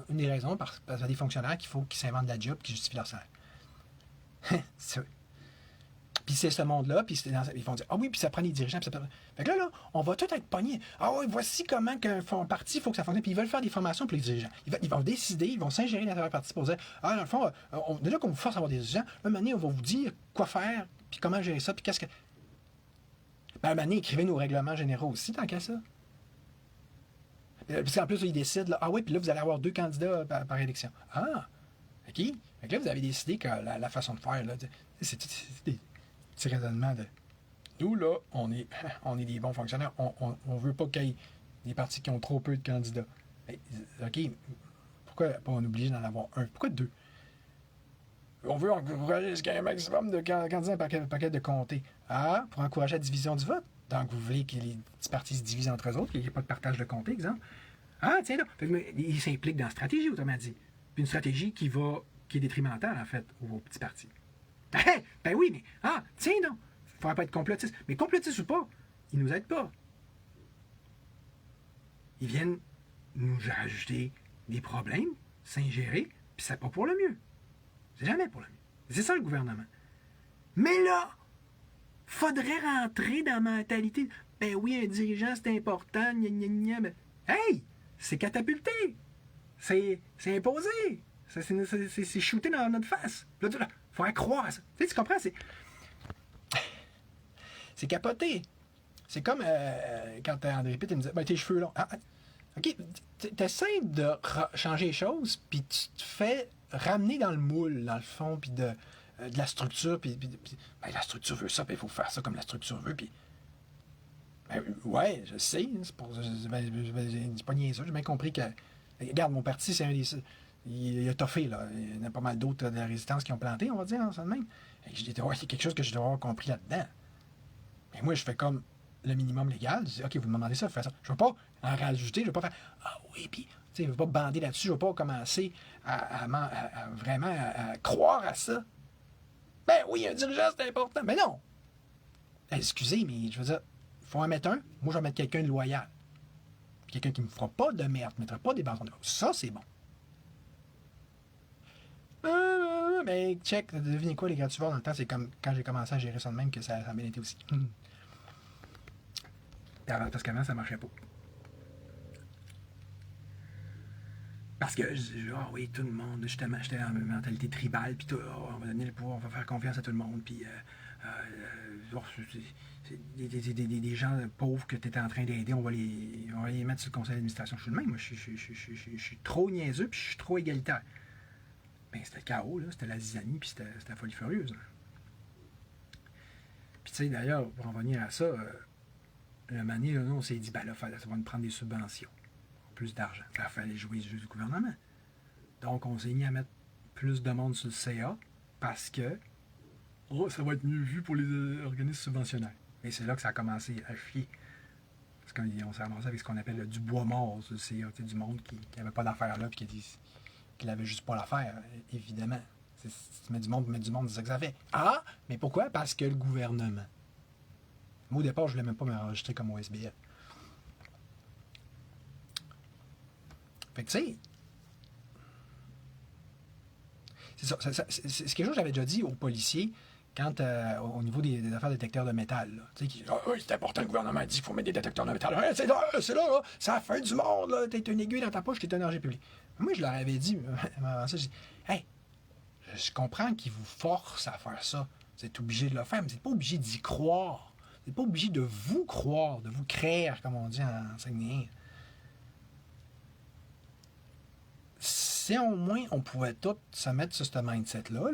une des raisons, parce qu'il y a des fonctionnaires qu'il faut qu'ils s'inventent de la job et qu'ils justifient leur salaire. Puis c'est ce monde-là, puis ils vont dire ah oui, puis ça prend les dirigeants, puis ça prend... Fait que là, on va tout être pognés. Ah oui, voici comment qu'un parti, il faut que ça fonctionne. Puis ils veulent faire des formations pour les dirigeants. Ils vont décider, ils vont s'ingérer dans leur parti pour dire ah, dans le fond, déjà qu'on vous force à avoir des dirigeants, là, maintenant, on va vous dire quoi faire, puis comment gérer ça, puis qu'est-ce que. Ben, maintenant, écrivez nos règlements généraux aussi, tant qu'à ça. Puis en plus, ils décident, là, ah oui, puis là, vous allez avoir 2 candidats par élection. Ah, OK. Fait que là, vous avez décidé que la façon de faire, là, c'est des petits raisonnements de. Nous, là, on est des bons fonctionnaires. On veut pas qu'il y ait des partis qui ont trop peu de candidats. OK, pourquoi pas on est obligé d'en avoir un? Pourquoi 2? On veut encourager ce qu'il y ait un maximum de candidats par paquet de comtés. Ah, pour encourager la division du vote. Donc, vous voulez que les petits partis se divisent entre eux autres, qu'il n'y ait pas de partage de comté, exemple. Ah, tiens là. Il s'implique dans la stratégie, autrement dit. Puis une stratégie qui est détrimentale, en fait, aux petits partis. Ben oui, mais, tiens donc. Il ne faudrait pas être complotiste. Mais complotiste ou pas, ils ne nous aident pas. Ils viennent nous rajouter des problèmes, s'ingérer, puis c'est pas pour le mieux. C'est jamais pour le mieux. C'est ça le gouvernement. Mais là, faudrait rentrer dans la mentalité. Ben oui, un dirigeant, c'est important, gna gna gna. Ben, hey! C'est catapulté! C'est imposé! C'est shooté dans notre face. Là, il faudrait croire à ça. Tu comprends? C'est capoté. C'est comme quand André Pitt me disait ben, tes cheveux longs. OK, t'essaies de changer les choses, puis tu te fais ramener dans le moule, dans le fond, puis de la structure, puis ben, la structure veut ça, puis il faut faire ça comme la structure veut, puis... Ben, ouais, je sais, c'est pas niaiseux, j'ai bien compris que... Regarde, mon parti, c'est un des... Il a toffé, là. Il y en a pas mal d'autres de la résistance qui ont planté, on va dire, en ça de même. Je dis, ouais, il y a quelque chose que je dois avoir compris là-dedans. Mais moi, je fais comme le minimum légal. Je dis, OK, vous me demandez ça, je fais ça. Je ne veux pas en rajouter, je ne veux pas faire ah oui, puis, tu sais, je ne veux pas bander là-dessus, je ne veux pas commencer à vraiment croire à ça. Ben oui, un dirigeant, c'est important. Mais non! Excusez, mais je veux dire, il faut en mettre un. Moi, je vais mettre quelqu'un de loyal. Quelqu'un qui ne me fera pas de merde, ne mettra pas des bâtons de... Ça, c'est bon. Mais check, devinez quoi, les gratuvores, dans le temps, c'est comme quand j'ai commencé à gérer ça de même que ça a bien été aussi. Parce qu'avant, ça marchait pas. Parce que, oui, tout le monde, justement, j'étais dans une mentalité tribale, puis on va donner le pouvoir, on va faire confiance à tout le monde, puis des gens pauvres que tu étais en train d'aider, on va les mettre sur le conseil d'administration. Je suis le même, moi, je suis trop niaiseux, puis je suis trop égalitaire. Ben, c'était le chaos, là, c'était la zizanie, puis c'était la folie furieuse. Puis, tu sais, d'ailleurs, pour en revenir à ça, le mané, là, nous, on s'est dit, ben là, ça va nous prendre des subventions, plus d'argent. Il fallait jouer le jeu du gouvernement. Donc, on s'est mis à mettre plus de monde sur le CA parce que ça va être mieux vu pour les organismes subventionnaires. Et c'est là que ça a commencé à chier. Parce qu'on s'est ramassé avec ce qu'on appelle du bois mort sur le CA, du monde qui n'avait pas d'affaires là, puis qui n'avait juste pas l'affaire, évidemment. Si tu mets du monde, c'est ça que ça fait. Ah, mais pourquoi? Parce que le gouvernement. Moi, au départ, je ne voulais même pas m'enregistrer comme OSBL. Fait que, tu sais, c'est ça. C'est quelque chose que j'avais déjà dit aux policiers quand, au niveau des affaires détecteurs de métal. Tu sais, c'est important, le gouvernement dit qu'il faut mettre des détecteurs de métal. C'est là, c'est la fin du monde. T'as une aiguille dans ta poche, t'es un danger public. Moi, je leur avais dit, je dis, hey, je comprends qu'ils vous forcent à faire ça. Vous êtes obligé de le faire, mais vous n'êtes pas obligé d'y croire. Vous n'êtes pas obligé de vous croire, de vous créer, comme on dit en enseignement. Si au moins on pouvait tous se mettre sur ce mindset-là,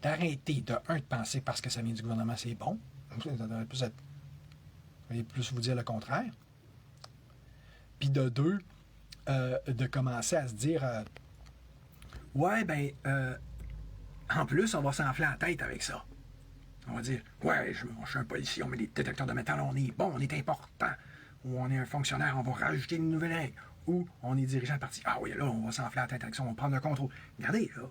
d'arrêter de penser parce que ça vient du gouvernement, c'est bon. Ça devrait plus vous dire le contraire. Puis de 2, de commencer à se dire ouais, ben, en plus, on va s'enfler la tête avec ça. On va dire, ouais, je suis un policier, on met des détecteurs de métal, on est bon, on est important. Ou on est un fonctionnaire, on va rajouter une nouvelle règle. où on est dirigeant parti. Ah oui, là, on va s'enfler la tête avec ça, on va prendre le contrôle. Regardez, là.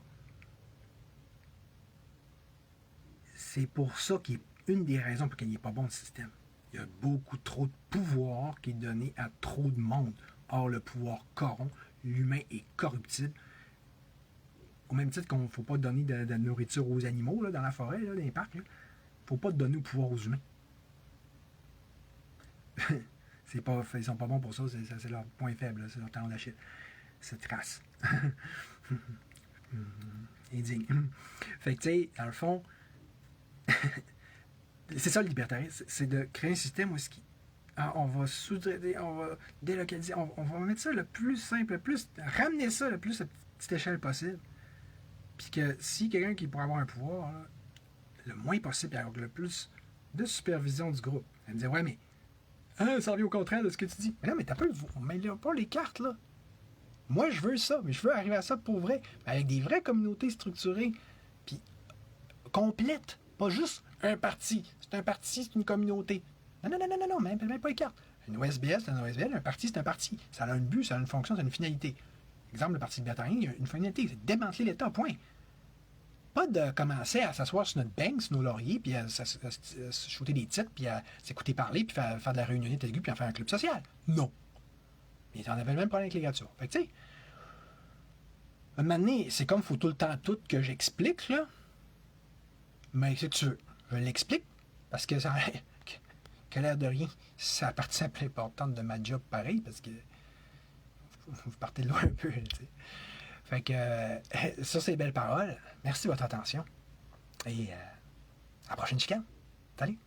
C'est pour ça qu'il est une des raisons pour qu'il n'est pas bon le système. Il y a beaucoup trop de pouvoir qui est donné à trop de monde. Or, le pouvoir corrompt, l'humain est corruptible. Au même titre qu'on ne faut pas donner de nourriture aux animaux là, dans la forêt, là, dans les parcs. Il ne faut pas donner au pouvoir aux humains. Ils ne sont pas bons pour ça, c'est leur point faible, là, c'est leur talon d'Achille. Cette race. Indigne. Fait que, tu sais, dans le fond, c'est ça le libertarisme, c'est de créer un système où on va sous-traiter, on va délocaliser, on va mettre ça le plus simple, ramener ça le plus à petite échelle possible. Puis que si quelqu'un qui pourrait avoir un pouvoir, là, le moins possible, avec le plus de supervision du groupe, elle me dit ouais, mais ça revient au contraire de ce que tu dis. Mais non, mais t'as pas les cartes, là. Moi, je veux ça, mais je veux arriver à ça pour vrai, avec des vraies communautés structurées, puis complètes, pas juste un parti. C'est un parti, c'est une communauté. Non, même pas les cartes. Une OSBL, c'est un OSBL, un parti, c'est un parti. Ça a un but, ça a une fonction, ça a une finalité. Exemple, le Parti libertarien, il y a une finalité, c'est démanteler l'État, point. Pas de commencer à s'asseoir sur notre banque, sur nos lauriers, puis à se shooter des titres, puis à s'écouter parler, puis faire de la réunionnette aiguë, puis en faire un club social. Non. Et on avait le même problème avec les gratuits. Fait que, tu sais, un moment donné, c'est comme il faut tout le temps tout que j'explique, là. Mais c'est que tu veux. Je l'explique, parce que ça a l'air de rien. C'est la partie simple importante de ma job, pareil, parce que vous partez de loin un peu, tu sais. Fait que, sur ces belles paroles, merci de votre attention. Et à la prochaine chicane. Salut!